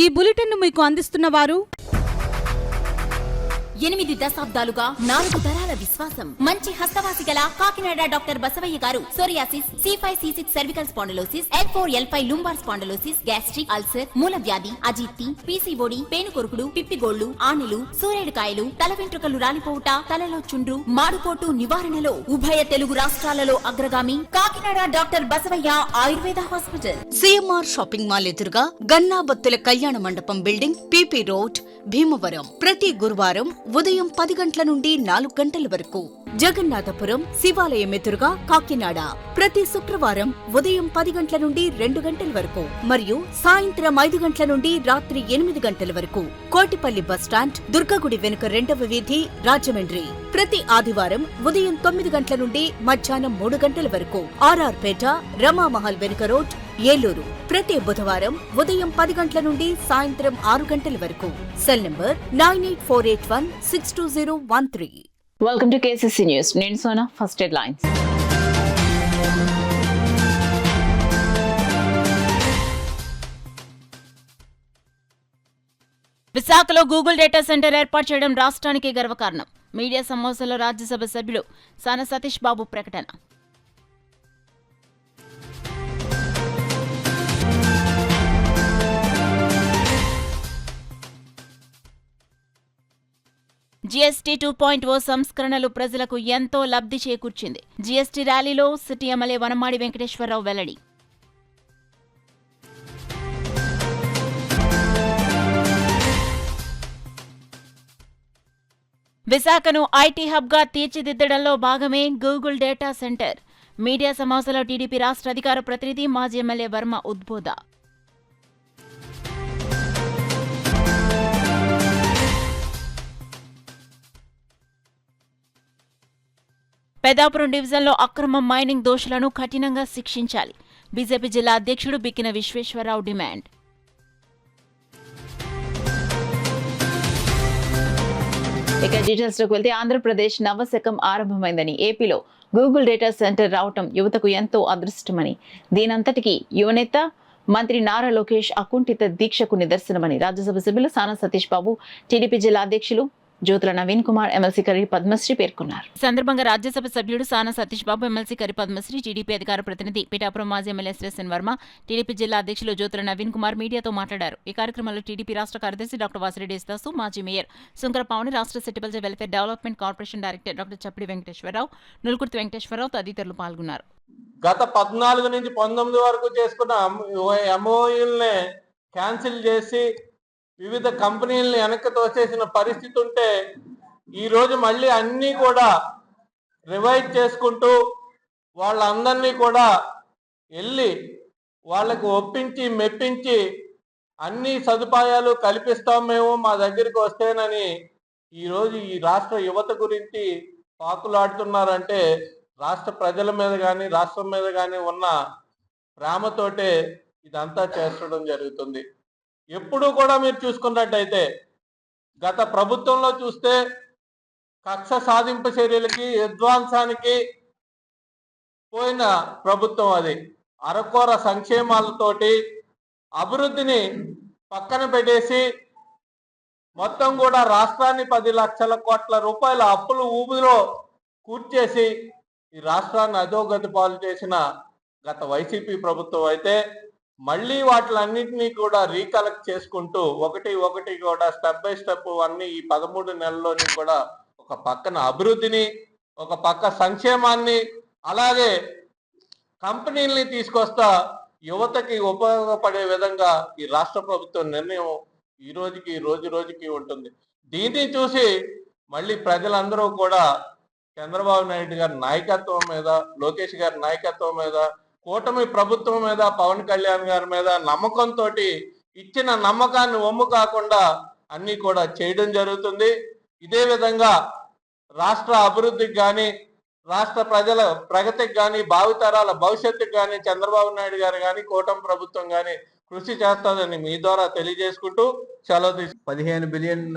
ఈ బులెటిన్ మీకు అందిస్తున్న వారు 8 దశాబ్దాలుగా 4 తరాల విశ్వాసం. మంచి హస్తవాసి గల కాకినాడ డాక్టర్ బసవయ్య గారు psoriasis, C5C6 cervical spondylosis, L4L5 lumbar spondylosis, gastric ulcer, మూల వ్యాధి, అజీర్తి, PCOD, పేనుకొరుకుడు, పిప్పిగోళ్లు, ఆనెలు, సూరేడుకాయలు, తల వెంట్రుకలు రాలిపోవుట, తలలో చుండ్రు, మాడుపోటు నివారణలో ఉభయ తెలుగు రాష్ట్రాలలో అగ్రగామి Kakinada doctor Basavayya Ayurveda hospital. CMR shopping mall ఎదురుగా గన్నాబత్తుల కళ్యాణ మండపం బిల్డింగ్, PP రోడ్, భీమవరం. ప్రతి గురువారం ఉదయం 10 గంటల నుండి 4 గంటల వరకు. జగన్నాథపురం శివాలయం ఎదురుగా కాకినాడ ప్రతి శుక్రవారం ఉదయం 10 గంటల నుండి 2 గంటల వరకు మరియు సాయంత్రం 5 గంటల నుండి రాత్రి 8 గంటల వరకు. కోటిపల్లి బస్టాండ్, దుర్గగుడి వెనుక 2వ వీధి, రాజమండ్రి ప్రతి ఆదివారం ఉదయం 9 గంటల నుండి మధ్యాహ్నం 3 గంటల వరకు. RR పేట, రమామహల్ వెనుక రోడ్, ఏలూరు ప్రతి బుధవారం ఉదయం 10 గంటల నుండి సాయంత్రం 6 గంటల వరకు. Cell number 9848162013. Welcome to KCC news. నేను సోనా. First headlines. విశాఖలో గూగుల్ డేటా సెంటర్ ఏర్పాటు చేయడం రాష్ట్రానికి గర్వకారణం. మీడియా సమావేశంలో రాజ్యసభ సభ్యులు సాన సతీష్ బాబు ప్రకటన. GST 2.0 సంస్కరణలు ప్రజలకు ఎంతో లబ్ధి చేకూర్చింది. GST ర్యాలీలో సిటీ ఎమ్మెల్యే వనమాడి వెంకటేశ్వరరావు వెల్లడి. విశాఖను IT హబ్గా తీర్చిదిద్దడంలో భాగమే గూగుల్ డేటా సెంటర్. మీడియా సమావేశంలో టీడీపీ రాష్ట్ర అధికార ప్రతినిధి మాజీ ఎమ్మెల్యే వర్మ ఉద్బోధ. పెద్దాపురం డివిజన్లో అక్రమ మైనింగ్ దోషులను కఠినంగా శిక్షించాలి. బీజేపీ జిల్లా అధ్యక్షుడు బిక్కిన విశ్వేశ్వరరావు డిమాండ్. ఇక డీటెయిల్స్ లోకి వెళ్తే ఆంధ్రప్రదేశ్ నవశకం ఆరంభమైందని, ఏపీలో గూగుల్ డేటా సెంటర్ రావటం యువతకు ఎంతో అదృష్టమని, దీనంతటికీ యువనేత మంత్రి నారా లోకేష్ అకుంఠిత దీక్షకు నిదర్శనమని రాజ్యసభ సభ్యులు సాన సతీష్ బాబు, టీడీపీ జిల్లా అధ్యక్షులు జ్యోతుల నవీన్ కుమార్, ఎమ్మెల్సీ కరి పద్మశ్రీ పేర్కొన్నారు. ఈ సందర్భంగా రాజ్యసభ సభ్యుడు సాన సతీష్ బాబు, ఎమ్మెల్సీ కరి పద్మశ్రీ, టీడీపీ అధికార ప్రతినిధి పిఠాపురం మాజీ ఎమ్మెల్యే శ్రీశన్ వర్మ, టీడీపీ జిల్లా అధ్యక్షులు జ్యోతుల నవీన్ కుమార్ మీడియాతో మాట్లాడారు. ఈ కార్యక్రమంలో టీడీపీ రాష్ట్ర కార్యదర్శి డాక్టర్ వాసిరెడ్డి యేసుదాసు, మాజీ మేయర్ సుంకరపావని, రాష్ట్ర సెటిబుల్స్ welfare development corporation director doctor Chappidi Venkateswara Rao, Nulukurthi Venkateswara Rao తదితరులు పాల్గొన్నారు. గత 14 నుంచి 19 వరకు చేసుకున్న MOUల్ని క్యాన్సిల్ చేసి వివిధ కంపెనీలని వెనక్కి తోసేసిన పరిస్థితి ఉంటే ఈరోజు మళ్ళీ అన్నీ కూడా రివైజ్ చేసుకుంటూ వాళ్ళందరినీ కూడా వెళ్ళి వాళ్ళకు ఒప్పించి మెప్పించి అన్ని సదుపాయాలు కల్పిస్తాం మేము మా దగ్గరికి వస్తేనని ఈరోజు ఈ రాష్ట్ర యువత గురించి పాకులాడుతున్నారంటే రాష్ట్ర ప్రజల మీద కానీ రాష్ట్రం మీద కానీ ఉన్న ప్రేమతోటే ఇదంతా చేస్తడం జరుగుతుంది. ఎప్పుడూ కూడా మీరు చూసుకున్నట్టయితే గత ప్రభుత్వంలో చూస్తే కక్ష సాధింపు చర్యలకి విధ్వంసానికి పోయిన ప్రభుత్వం అది. అరకొర సంక్షేమాలతోటి అభివృద్ధిని పక్కన పెట్టేసి మొత్తం కూడా రాష్ట్రాన్ని 10 లక్షల కోట్ల రూపాయల అప్పులు ఊబిలో కూర్చేసి ఈ రాష్ట్రాన్ని అధోగతి పాలు చేసిన గత వైసీపీ ప్రభుత్వం అయితే మళ్ళీ వాటిలన్నింటినీ కూడా రీకలెక్ట్ చేసుకుంటూ ఒకటి కూడా స్టెప్ బై స్టెప్ అన్ని ఈ 13 నెలల్లోని కూడా ఒక పక్కన అభివృద్ధిని, ఒక పక్క సంక్షేమాన్ని, అలాగే కంపెనీల్ని తీసుకొస్తా యువతకి ఉపయోగపడే విధంగా ఈ రాష్ట్ర ప్రభుత్వం నిర్ణయం ఈ రోజుకి రోజుకి ఉంటుంది. దీన్ని చూసి మళ్ళీ ప్రజలందరూ కూడా చంద్రబాబు నాయుడు గారి నాయకత్వం మీద, లోకేష్ గారి నాయకత్వం మీద, కూటమి ప్రభుత్వం మీద, పవన్ కళ్యాణ్ గారి మీద నమ్మకంతో ఇచ్చిన నమ్మకాన్ని ఒమ్ము కాకుండా అన్ని కూడా చేయడం జరుగుతుంది. ఇదే విధంగా రాష్ట్ర అభివృద్ధికి కానీ, రాష్ట్ర ప్రజల ప్రగతికి కానీ, భావితరాల భవిష్యత్తుకి కానీ చంద్రబాబు నాయుడు గారు కానీ, కూటమి ప్రభుత్వం కానీ కృషి చేస్తుందని మీ ద్వారా తెలియజేసుకుంటూ సెలవు తీసుకు. $15 బిలియన్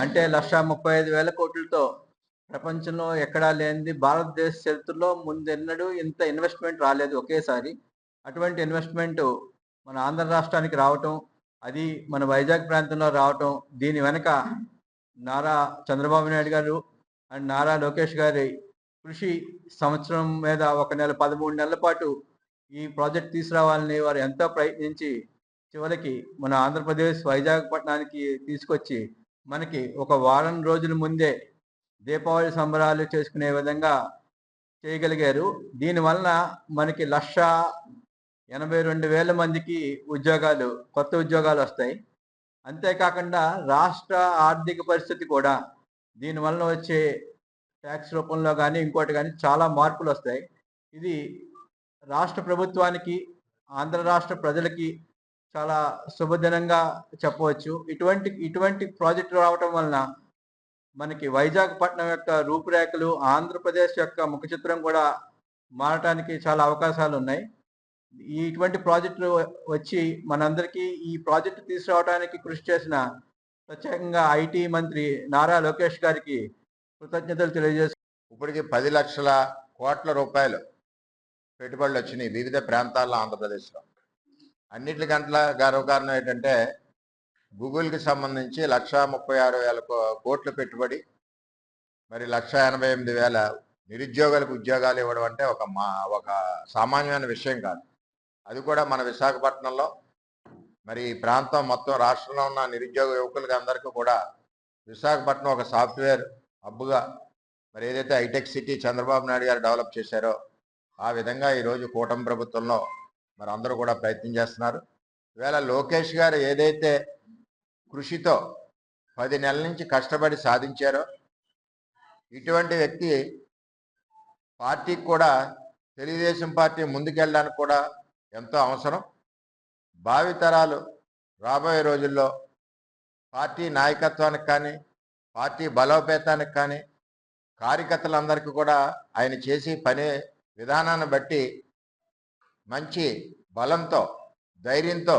అంటే 1,35,000 కోట్లతో ప్రపంచంలో ఎక్కడా లేనిది, భారతదేశ చరిత్రలో ముందెన్నడూ ఇంత ఇన్వెస్ట్మెంట్ రాలేదు ఒకేసారి. అటువంటి ఇన్వెస్ట్మెంట్ మన ఆంధ్ర రాష్ట్రానికి రావటం అది మన వైజాగ్ ప్రాంతంలో రావటం, దీని వెనక నారా చంద్రబాబు నాయుడు గారు అండ్ నారా లోకేష్ గారి కృషి, సంవత్సరం మీద 1 నెల 13 నెలల పాటు ఈ ప్రాజెక్ట్ తీసుకురావాలని వారు ఎంతో ప్రయత్నించి చివరికి మన ఆంధ్రప్రదేశ్ వైజాగ్ పట్టణానికి తీసుకొచ్చి మనకి ఒక వారం రోజుల ముందే దీపావళి సంబరాలు చేసుకునే విధంగా చేయగలిగారు. దీనివలన మనకి 1,82,000 మందికి కొత్త ఉద్యోగాలు వస్తాయి. అంతేకాకుండా రాష్ట్ర ఆర్థిక పరిస్థితి కూడా దీనివలన వచ్చే ట్యాక్స్ రూపంలో కానీ ఇంకోటి కానీ చాలా మార్పులు వస్తాయి. ఇది రాష్ట్ర ప్రభుత్వానికి, ఆంధ్ర రాష్ట్ర ప్రజలకి చాలా శుభదినంగా చెప్పవచ్చు. ఇటువంటి ప్రాజెక్టు రావటం వలన మనకి వైజాగ్ పట్టణం యొక్క రూపురేఖలు, ఆంధ్రప్రదేశ్ యొక్క ముఖ చిత్రం కూడా మారటానికి చాలా అవకాశాలు ఉన్నాయి. ఇటువంటి ప్రాజెక్టులు వచ్చి మనందరికీ ఈ ప్రాజెక్టు తీసుకురావడానికి కృషి చేసిన ప్రత్యేకంగా ఐటీ మంత్రి నారా లోకేష్ గారికి కృతజ్ఞతలు తెలియజేస్తున్నాను. ఇప్పటికి 10 లక్షల కోట్ల రూపాయలు పెట్టుబడులు వచ్చినాయి వివిధ ప్రాంతాల్లో ఆంధ్రప్రదేశ్లో. అన్నిటికంటే గర్వకారణం ఏంటంటే గూగుల్కి సంబంధించి 1,36,000 కోట్ల పెట్టుబడి, మరి 1,88,000 నిరుద్యోగులకు ఉద్యోగాలు ఇవ్వడం అంటే ఒక సామాన్యమైన విషయం కాదు. అది కూడా మన విశాఖపట్నంలో, మరి ఈ ప్రాంతం మొత్తం రాష్ట్రంలో ఉన్న నిరుద్యోగ యువకులకి అందరికీ కూడా విశాఖపట్నం ఒక సాఫ్ట్వేర్ హబ్గా, మరి ఏదైతే హైటెక్ సిటీ చంద్రబాబు నాయుడు గారు డెవలప్ చేశారో ఆ విధంగా ఈరోజు కూటమి ప్రభుత్వంలో మరి అందరూ కూడా ప్రయత్నం చేస్తున్నారు. ఈవేళ లోకేష్ గారు ఏదైతే కృషితో 10 నెలల నుంచి కష్టపడి సాధించారో, ఇటువంటి వ్యక్తి పార్టీకి కూడా, తెలుగుదేశం పార్టీ ముందుకెళ్ళడానికి కూడా ఎంతో అవసరం. భావితరాలు రాబోయే రోజుల్లో పార్టీ నాయకత్వానికి కానీ, పార్టీ బలోపేతానికి కానీ, కార్యకర్తలందరికీ కూడా ఆయన చేసి పని విధానాన్ని బట్టి మంచి బలంతో, ధైర్యంతో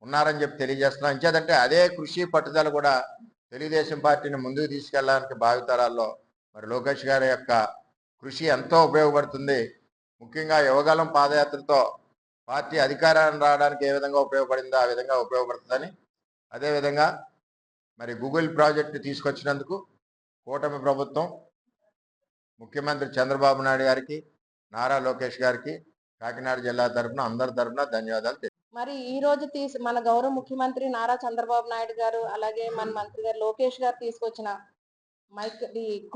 ఉన్నారని చెప్పి తెలియజేస్తున్నాం. ఇంకేదంటే అదే కృషి పట్టుదల కూడా తెలుగుదేశం పార్టీని ముందుకు తీసుకెళ్ళడానికి భావితరాల్లో మరి లోకేష్ గారి యొక్క కృషి ఎంతో ఉపయోగపడుతుంది. ముఖ్యంగా యువగలం పాదయాత్రతో పార్టీ అధికారాన్ని రావడానికి ఏ విధంగా ఉపయోగపడిందో ఆ విధంగా ఉపయోగపడుతుందని, అదేవిధంగా మరి గూగుల్ ప్రాజెక్టు తీసుకొచ్చినందుకు కూటమి ప్రభుత్వం, ముఖ్యమంత్రి చంద్రబాబు నాయుడు గారికి, నారా లోకేష్ గారికి కాకినాడ జిల్లా తరఫున అందరి తరఫున ధన్యవాదాలు. మరి ఈ రోజు మన గౌరవ ముఖ్యమంత్రి నారా చంద్రబాబు నాయుడు గారు, అలాగే మన మంత్రి గారు లోకేష్ గారు తీసుకొచ్చిన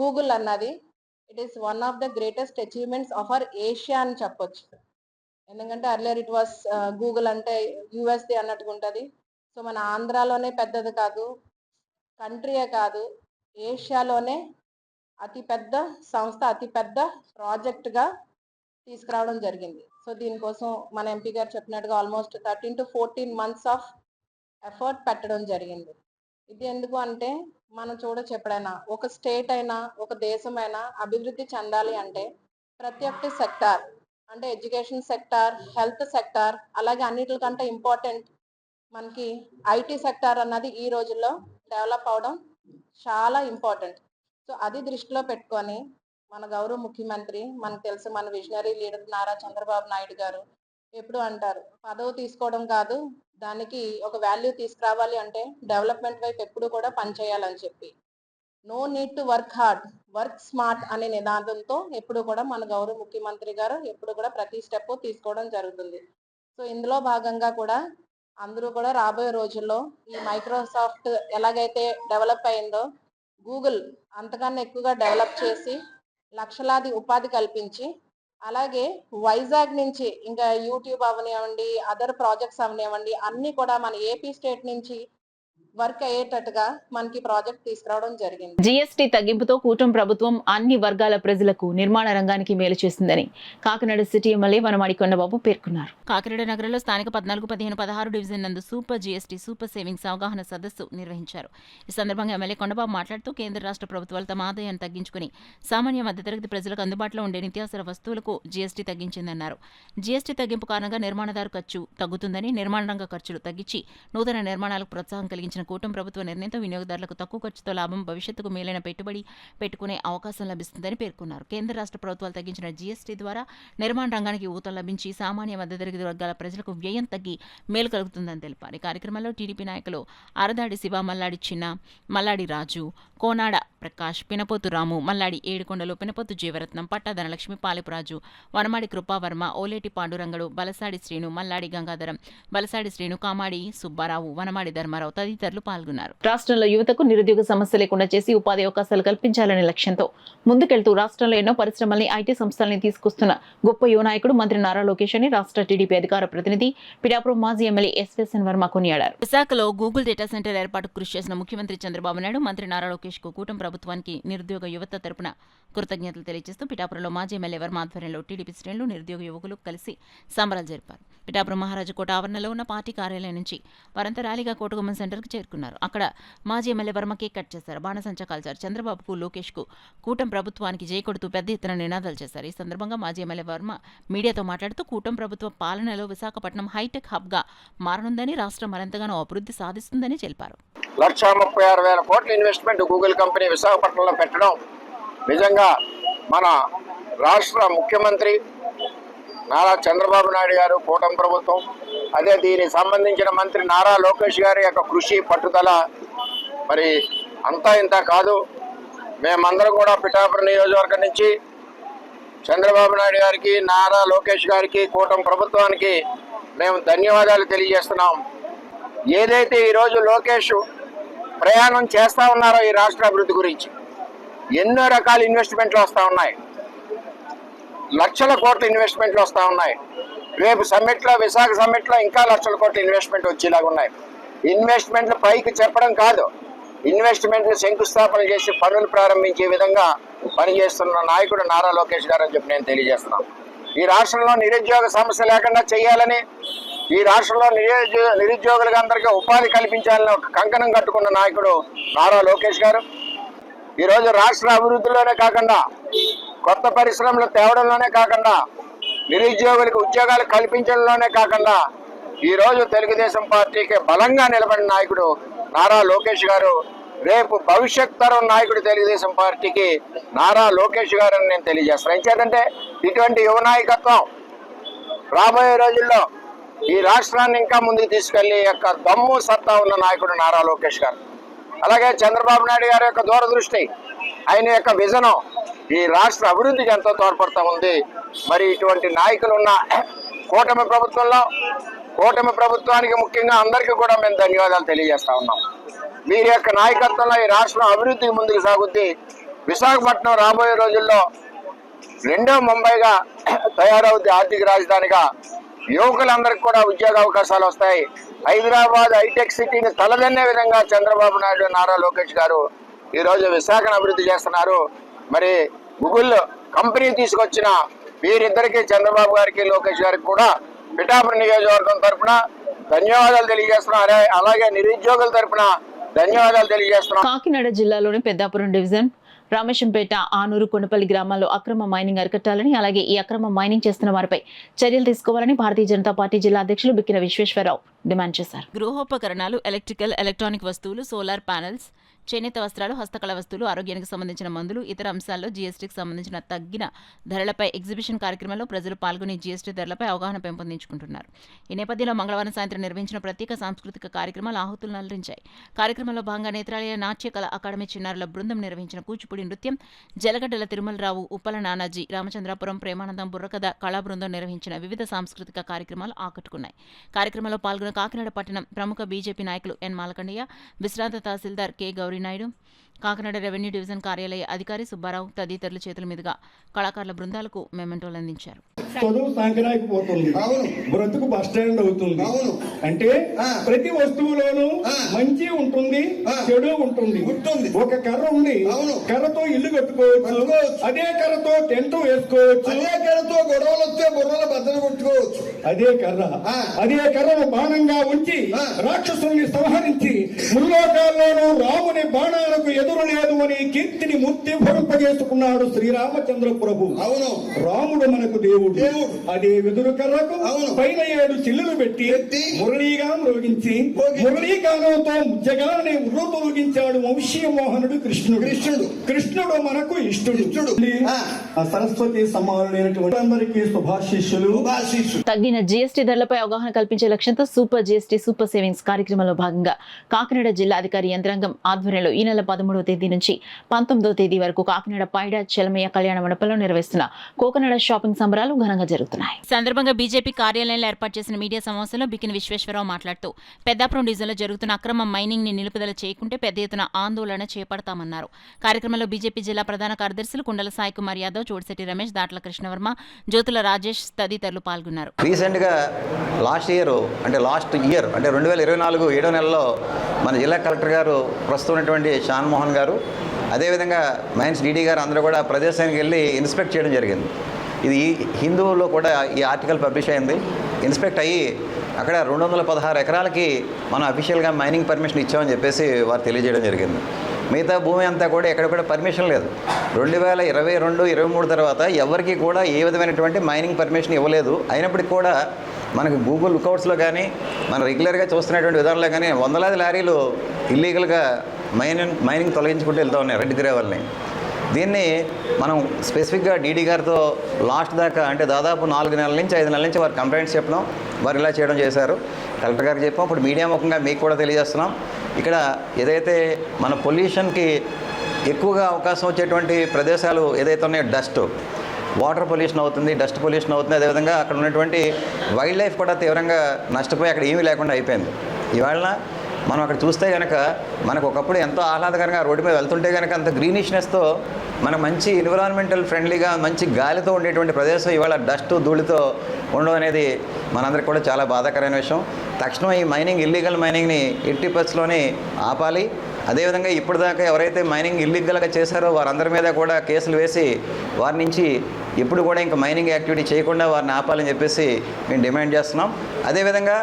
గూగుల్ అన్నది it is one of the greatest achievements of our Asia అని చెప్పొచ్చు. ఎందుకంటే అర్లియర్ ఇట్ వాస్ గూగుల్ అంటే యుఎస్ది అన్నట్టుగా ఉంటుంది. సో మన ఆంధ్రాలోనే పెద్దది కాదు, కంట్రీయే కాదు, ఏషియాలోనే అతిపెద్ద సంస్థ, అతిపెద్ద ప్రాజెక్టుగా తీసుకురావడం జరిగింది. సో దీనికోసం మన ఎంపీ గారు చెప్పినట్టుగా almost 13 to 14 months of effort పెట్టడం జరిగింది. ఇది ఎందుకు అంటే మనం చూడొచ్చు, ఎప్పుడైనా ఒక స్టేట్ అయినా ఒక దేశమైనా అభివృద్ధి చెందాలి అంటే ప్రతి ఒక్కటి సెక్టార్, అంటే ఎడ్యుకేషన్ సెక్టార్, హెల్త్ సెక్టార్, అలాగే అన్నిటికంటే ఇంపార్టెంట్ మనకి ఐటీ సెక్టార్ అన్నది ఈ రోజుల్లో డెవలప్ అవడం చాలా ఇంపార్టెంట్. సో అది దృష్టిలో పెట్టుకొని మన గౌరవ ముఖ్యమంత్రి, మనకు తెలుసు మన విజనరీ లీడర్ నారా చంద్రబాబు నాయుడు గారు ఎప్పుడు అంటారు, పదవి తీసుకోవడం కాదు, దానికి ఒక వాల్యూ తీసుకురావాలి అంటే డెవలప్మెంట్ వైపు ఎప్పుడు కూడా పనిచేయాలని చెప్పి, no need to work hard, work smart అనే నినాదంతో ఎప్పుడు కూడా మన గౌరవ ముఖ్యమంత్రి గారు ఎప్పుడు కూడా ప్రతి స్టెప్ తీసుకోవడం జరుగుతుంది. సో ఇందులో భాగంగా కూడా అందరూ కూడా రాబోయే రోజుల్లో ఈ మైక్రోసాఫ్ట్ ఎలాగైతే డెవలప్ అయిందో, గూగుల్ అంతకన్నా ఎక్కువగా డెవలప్ చేసి లక్షలాది ఉపాధి కల్పించి, అలాగే వైజాగ్ నుంచి ఇంకా యూట్యూబ్ అవనివ్వండి, అదర్ ప్రాజెక్ట్స్ అవనివ్వండి, అన్ని కూడా మన ఏపీ స్టేట్ నుంచి వర్క్ అయ్యేటట్టుగా మనకి ప్రాజెక్ట్ తీసుకురావడం జరిగింది. జీఎస్టీ తగ్గింపుతో కూటమి ప్రభుత్వం అన్ని వర్గాల ప్రజలకు నిర్మాణ రంగానికి మేలు చేసిందని కాకినాడ సిటీ ఎమ్మెల్యే వనమాడి కొండబాబు పేర్కొన్నారు. కాకినాడ నగరంలో స్థానిక 14, 15, 16 డివిజన్ నందు సూపర్ జీఎస్టీ సూపర్ సేవింగ్స్ అవగాహన సదస్సు నిర్వహించారు. ఈ సందర్భంగా ఎమ్మెల్యే కొండబాబు మాట్లాడుతూ కేంద్ర రాష్ట్ర ప్రభుత్వాలు తమ ఆదాయాన్ని తగ్గించుకుని సామాన్య మధ్యతరగతి ప్రజలకు అందుబాటులో ఉండే నిత్యావసర వస్తువులకు జీఎస్టీ తగ్గించిందన్నారు. జీఎస్టీ తగ్గింపు కారణంగా నిర్మాణదారు ఖర్చు తగ్గుతుందని, నిర్మాణ రంగ ఖర్చులు తగ్గించి నూతన నిర్మాణాలకు ప్రోత్సాహం కలిగించిన కూటమి ప్రభుత్వ నిర్ణయంతో వినియోగదారులకు తక్కువ ఖర్చుతో లాభం, భవిష్యత్తుకు మేలైన పెట్టుబడి పెట్టుకునే అవకాశం లభిస్తుందని పేర్కొన్నారు. కేంద్ర రాష్ట్ర ప్రభుత్వాలు తగ్గించిన జీఎస్టీ ద్వారా నిర్మాణ రంగానికి ఊతం లభించి సామాన్య మధ్యతరగతి వర్గాల ప్రజలకు వ్యయం తగ్గి మేలు కలుగుతుందని తెలిపారు. ఈ కార్యక్రమంలో టీడీపీ నాయకులు అరదాడి శివ, మల్లాడి చిన్న, మల్లాడి రాజు, కోనాడ ప్రకాష్, పినపోతు రాము, మల్లాడి ఏడుకొండలు, పినపోతు జీవరత్నం, పట్టా ధనలక్ష్మి, పాలిపురాజు, వనమాడి కృపావర్మ, ఓలేటి పాండురంగడు, బలసాడి శ్రీను, మల్లాడి గంగాధరం, బలసాడి శ్రీను, కామాడి సుబ్బారావు, వనమాడి ధర్మారావు తదితరులు పాల్గొన్నారు. రాష్ట్రంలో యువతకు నిరుద్యోగ సమస్య లేకుండా చేసి ఉపాధి అవకాశాలు కల్పించాలనే లక్ష్యంతో ముందుకెళ్తూ రాష్ట్రంలో ఎన్నో పరిశ్రమల్ని, ఐటీ సంస్థల్ని తీసుకొస్తున్న గొప్ప యువ నాయకుడు మంత్రి నారా లోకేష్ అని రాష్ట్ర టీడీపీ అధికార ప్రతినిధి పిఠాపురం మాజీ ఎమ్మెల్యే ఎస్ఎస్ఎన్ వర్మ కొనియాడారు. విశాఖలో గూగుల్ డేటా సెంటర్ ఏర్పాటుకు కృషి చేసిన ముఖ్యమంత్రి చంద్రబాబు నాయుడు, మంత్రి నారా లోకేష్ కు కూటమి ప్రభుత్వానికి నిరుద్యోగ యువత తరపున కృతజ్ఞతలు తెలియజేస్తూ పిఠాపురంలో మాజీ ఎమ్మెల్యే వర్మ ఆధ్వర్యంలో టీడీపీ శ్రేణులు, నిరుద్యోగ యువకులు కలిసి సంబరాలు జరిపారు. పిఠాపురం మహారాజకోట ఆవరణలో ఉన్న పార్టీ కార్యాలయం నుంచి వారంతా ర్యాలీగా కోటగుమ్మం సెంటర్కు చేరుకున్నారు. అక్కడ మాజీ ఎమ్మెల్యే వర్మ కేక్ కట్ చేశారు, బాణసంచా కాల్చారు. చంద్రబాబుకు, లోకేష్కు, కూటమి ప్రభుత్వానికి జై కొడుతూ పెద్ద ఎత్తున నినాదాలు చేశారు. ఈ సందర్భంగా మాజీ ఎమ్మెల్యే వర్మ మీడియాతో మాట్లాడుతూ కూటమి ప్రభుత్వ పాలనలో విశాఖపట్నం హైటెక్ హబ్గా మారనుందని, రాష్ట్రం మరింతగానో అభివృద్ధి సాధిస్తుందని తెలిపారు. 1,36,000 కోట్ల ఇన్వెస్ట్మెంట్ గూగుల్ కంపెనీ విశాఖపట్నంలో పెట్టడం నిజంగా మన రాష్ట్ర ముఖ్యమంత్రి నారా చంద్రబాబు నాయుడు గారు, కూటమి ప్రభుత్వం, అదే దీనికి సంబంధించిన మంత్రి నారా లోకేష్ గారి యొక్క కృషి, పట్టుదల మరి అంతా ఇంత కాదు. మేమందరం కూడా పిఠాపురం నియోజకవర్గం నుంచి చంద్రబాబు నాయుడు గారికి, నారా లోకేష్ గారికి, కూటమి ప్రభుత్వానికి మేము ధన్యవాదాలు తెలియజేస్తున్నాం. ఏదైతే ఈరోజు లోకేష్ ప్రయాణం చేస్తూ ఉన్నారో ఈ రాష్ట్ర అభివృద్ధి గురించి ఎన్నో రకాల ఇన్వెస్ట్మెంట్లు వస్తూ ఉన్నాయి, లక్షల కోట్ల ఇన్వెస్ట్మెంట్లు వస్తూ ఉన్నాయి. రేపు సమ్మిట్లో, విశాఖ సమ్మిట్లో ఇంకా లక్షల కోట్ల ఇన్వెస్ట్మెంట్ వచ్చేలాగా ఉన్నాయి. ఇన్వెస్ట్మెంట్లు పైకి చెప్పడం కాదు, ఇన్వెస్ట్మెంట్లు శంకుస్థాపన చేసి పనులు ప్రారంభించే విధంగా పనిచేస్తున్న నాయకుడు నారా లోకేష్ గారు అని చెప్పి నేను తెలియజేస్తున్నాను. ఈ రాష్ట్రంలో నిరుద్యోగ సమస్య లేకుండా చేయాలని, ఈ రాష్ట్రంలో నిరుద్యోగులకు అందరికీ ఉపాధి కల్పించాలని ఒక కంకణం కట్టుకున్న నాయకుడు నారా లోకేష్ గారు. ఈరోజు రాష్ట్ర అభివృద్ధిలోనే కాకుండా, కొత్త పరిశ్రమలు తేవడంలోనే కాకుండా, నిరుద్యోగులకు ఉద్యోగాలు కల్పించడంలోనే కాకుండా ఈరోజు తెలుగుదేశం పార్టీకి బలంగా నిలబడిన నాయకుడు నారా లోకేష్ గారు. రేపు భవిష్యత్ తరం నాయకుడు తెలుగుదేశం పార్టీకి నారా లోకేష్ గారు అని నేను తెలియజేస్తాను. ఎందుకంటే ఇటువంటి యువ నాయకత్వం రాబోయే రోజుల్లో ఈ రాష్ట్రాన్ని ఇంకా ముందుకు తీసుకెళ్లి యొక్క దమ్ము సత్తా ఉన్న నాయకుడు నారా లోకేష్ గారు. అలాగే చంద్రబాబు నాయుడు గారి యొక్క దూరదృష్టి, ఆయన యొక్క విజనం ఈ రాష్ట్ర అభివృద్ధికి ఎంతో తోడ్పడుతూ ఉంది. మరి ఇటువంటి నాయకులు ఉన్న కూటమి ప్రభుత్వంలో, కూటమి ప్రభుత్వానికి ముఖ్యంగా అందరికీ కూడా మేము ధన్యవాదాలు తెలియజేస్తా ఉన్నాం. వీరి యొక్క నాయకత్వంలో ఈ రాష్ట్రం అభివృద్ధికి ముందుకు సాగుద్ది. విశాఖపట్నం రాబోయే రోజుల్లో రెండో ముంబైగా తయారవుద్ది, ఆర్థిక రాజధానిగా. యువకులందరికీ కూడా ఉద్యోగ అవకాశాలు వస్తాయి. హైదరాబాద్ హైటెక్ సిటీని తలదన్నే విధంగా చంద్రబాబు నాయుడు, నారా లోకేష్ గారు ఈరోజు విశాఖను అభివృద్ధి చేస్తున్నారు. మరి గూగుల్ కంపెనీ తీసుకొచ్చిన వీరిద్దరికీ, చంద్రబాబు గారికి, లోకేష్ గారికి కూడా పిఠాపురం నియోజకవర్గం తరఫున ధన్యవాదాలు తెలియజేస్తున్నారు. అలాగే నిరుద్యోగుల తరఫున ధన్యవాదాలు తెలియజేస్తున్నాం. కాకినాడ జిల్లాలోని పెద్దాపురం డివిజన్, రామేశంపేట, ఆనూరు, కొండపల్లి గ్రామాల్లో అక్రమ మైనింగ్ అరికట్టాలని, అలాగే ఈ అక్రమ మైనింగ్ చేస్తున్న వారిపై చర్యలు తీసుకోవాలని భారతీయ జనతా పార్టీ జిల్లా అధ్యక్షులు బిక్కిన విశ్వేశ్వరరావు డిమాండ్ చేశారు. గృహోపకరణాలు, ఎలక్ట్రికల్, ఎలక్ట్రానిక్ వస్తువులు, సోలార్ ప్యానెల్స్, చేనేత వస్త్రాలు, హస్తకళ వస్తువులు, ఆరోగ్యానికి సంబంధించిన మందులు, ఇతర అంశాల్లో జీఎస్టీకి సంబంధించిన తగ్గిన ధరలపై ఎగ్జిబిషన్ కార్యక్రమంలో ప్రజలు పాల్గొని జీఎస్టీ ధరలపై అవగాహన పెంపొందించుకుంటున్నారు. ఈ నేపథ్యంలో మంగళవారం సాయంత్రం నిర్వహించిన ప్రత్యేక సాంస్కృతిక కార్యక్రమాలు ఆహుతులు నలరించాయి. కార్యక్రమంలో భాగంగా నేత్రాలయ నాట్య కళ అకాడమీ చిన్నారుల బృందం నిర్వహించిన కూచిపూడి నృత్యం, జలగడ్డల తిరుమలరావు, ఉప్పల నానాజీ, రామచంద్రాపురం ప్రేమానందం బుర్రకథ కళా బృందం నిర్వహించిన వివిధ సాంస్కృతిక కార్యక్రమాలు ఆకట్టుకున్నాయి. కార్యక్రమంలో పాల్గొన్న కాకినాడ పట్టణం ప్రముఖ బీజేపీ నాయకులు ఎన్ మాలకండయ్య, విశ్రాంత tahsildar K Gauri Naidu, Kakinada revenue division కార్యాలయ అధికారి సుబ్బారావు తదితరుల చేతుల మీదుగా కళాకారుల బృందాలకు మెమెంటోలు అందించారు. చదువు సాంకేతిక పోతుంది, బ్రతుకు బస్ స్టాండ్ అవుతుంది. అంటే ప్రతి వస్తువులోనూ మంచి ఉంటుంది, చెడు ఉంటుంది. ఒక కర్ర ఉంది, కర్రతో ఇల్లు కట్టుకోవచ్చు, అదే కర్రతో టెంట్ వేసుకోవచ్చు, అదే కర్రతో గొడవలు వస్తే బుర్రలు బద్దలు కొట్టుకోవచ్చు. అదే కర్రను బాణంగా ఉంచి రాక్షసుల్ని సంహరించి ముల్లోకాల్లోనూ రాముని బాణాలకు ఎదురు లేదు అని కీర్తిని మూర్తి భరింపజేసుకున్నాడు శ్రీరామచంద్ర ప్రభు. రాముడు మనకు దేవుడు. అదే వెదురు కర్రకు పైన 7 చిల్లులు పెట్టి మురళీగా మ్రోగించి మురళీగానంతో ముజ్జగానే ఉర్రు తొలగించాడు వంశీయమోహనుడు కృష్ణుడు మనకు ఇష్టుడు. ఆ సరస్వతి సమానులైనటువంటి అందరికీ శుభాశీస్సులు. తగ్గిన జీఎస్టీ ధరలపై అవగాహన కల్పించే లక్ష్యంతో సూపర్ జీఎస్టీ సూపర్ సేవింగ్స్ కార్యక్రమంలో భాగంగా కాకినాడ జిల్లా అధికారి యంత్రాంగం ఆధ్వర్యంలో ఈ నెల 13వ తేదీ నుంచి 19వ తేదీ వరకు కాకినాడ పైడా చెలమయ్య కళ్యాణ మండపంలో నిర్వహిస్తున్న కోకనడ షాపింగ్ సంబరాలు ఘనంగా జరుగుతున్నాయి. సందర్భంగా బీజేపీ కార్యాలయంలో ఏర్పాటు చేసిన మీడియా సమావేశంలో బికిని విశ్వేశ్వరరావు మాట్లాడుతూ పెద్దాపురం డివిజన్లో జరుగుతున్న అక్రమ మైనింగ్ ని నిలుపుదల చేయకుంటే పెద్ద ఎత్తున ఆందోళన చేపడతామన్నారు. కార్యక్రమంలో బీజేపీ జిల్లా ప్రధాన కార్యదర్శులు కుండల సాయి కుమార్ యాదవ్, చోడిశెట్టి రమేష్, దాట్ల కృష్ణవర్మ, జ్యోతుల రాజేష్ తదితరులు పాల్గొన్నారు. రీసెంట్గా లాస్ట్ ఇయర్ అంటే 2024 7వ నెలలో మన జిల్లా కలెక్టర్ గారు ప్రస్తుతం ఉన్నటువంటి షాన్ మోహన్ గారు, అదేవిధంగా మైన్స్ డీడీ గారు అందరూ కూడా ప్రదేశానికి వెళ్ళి ఇన్స్పెక్ట్ చేయడం జరిగింది. ఇది హిందువులో కూడా ఈ ఆర్టికల్ పబ్లిష్ అయింది. ఇన్స్పెక్ట్ అయ్యి అక్కడ 216 ఎకరాలకి మనం అఫీషియల్గా మైనింగ్ పర్మిషన్ ఇచ్చామని చెప్పేసి వారు తెలియజేయడం జరిగింది. మిగతా భూమి అంతా కూడా ఎక్కడ కూడా పర్మిషన్ లేదు. 2022-23 తర్వాత ఎవరికి కూడా ఏ విధమైనటువంటి మైనింగ్ పర్మిషన్ ఇవ్వలేదు. అయినప్పటికీ కూడా మనకు గూగుల్ లుకౌట్స్లో కానీ మనం రెగ్యులర్గా చూస్తున్నటువంటి విధానంలో కానీ వందలాది లారీలు ఇల్లీగల్గా మైనింగ్ తొలగించుకుంటూ వెళ్తూ ఉన్నాయి రెడ్ గ్రేవల్ని. దీన్ని మనం స్పెసిఫిక్గా డీడీ గారితో లాస్ట్ దాకా అంటే దాదాపు 4 నెలల నుంచి 5 నెలల నుంచి వారు కంప్లైంట్స్ చెప్పడం, వారు ఇలా చేయడం చేశారు. కలెక్టర్ గారికి చెప్పాం. ఇప్పుడు మీడియా ముఖంగా మీకు కూడా తెలియజేస్తున్నాం. ఇక్కడ ఏదైతే మన పొల్యూషన్కి ఎక్కువగా అవకాశం వచ్చేటువంటి ప్రదేశాలు ఏదైతే ఉన్నాయో డస్ట్, వాటర్ పొల్యూషన్ అవుతుంది, డస్ట్ పొల్యూషన్ అవుతుంది. అదేవిధంగా అక్కడ ఉన్నటువంటి వైల్డ్ లైఫ్ కూడా తీవ్రంగా నష్టపోయి అక్కడ ఏమీ లేకుండా అయిపోయింది. ఇవాళ మనం అక్కడ చూస్తే కనుక మనకు ఒకప్పుడు ఎంతో ఆహ్లాదకరంగా రోడ్డు మీద వెళ్తుంటే కనుక అంత గ్రీనిష్నెస్తో మన మంచి ఎన్విరాన్మెంటల్ ఫ్రెండ్లీగా మంచి గాలితో ఉండేటువంటి ప్రదేశం ఇవాళ డస్ట్ ధూళితో ఉండడం అనేది మనందరికీ కూడా చాలా బాధాకరమైన విషయం. తక్షణం ఈ ఇల్లీగల్ మైనింగ్ని 80% ఆపాలి. అదేవిధంగా ఇప్పటిదాకా ఎవరైతే మైనింగ్ ఇల్లీగల్గా చేశారో వారందరి మీద కూడా కేసులు వేసి వారి నుంచి ఎప్పుడు కూడా ఇంకా మైనింగ్ యాక్టివిటీ చేయకుండా వారిని ఆపాలని చెప్పేసి మేము డిమాండ్ చేస్తున్నాం. అదేవిధంగా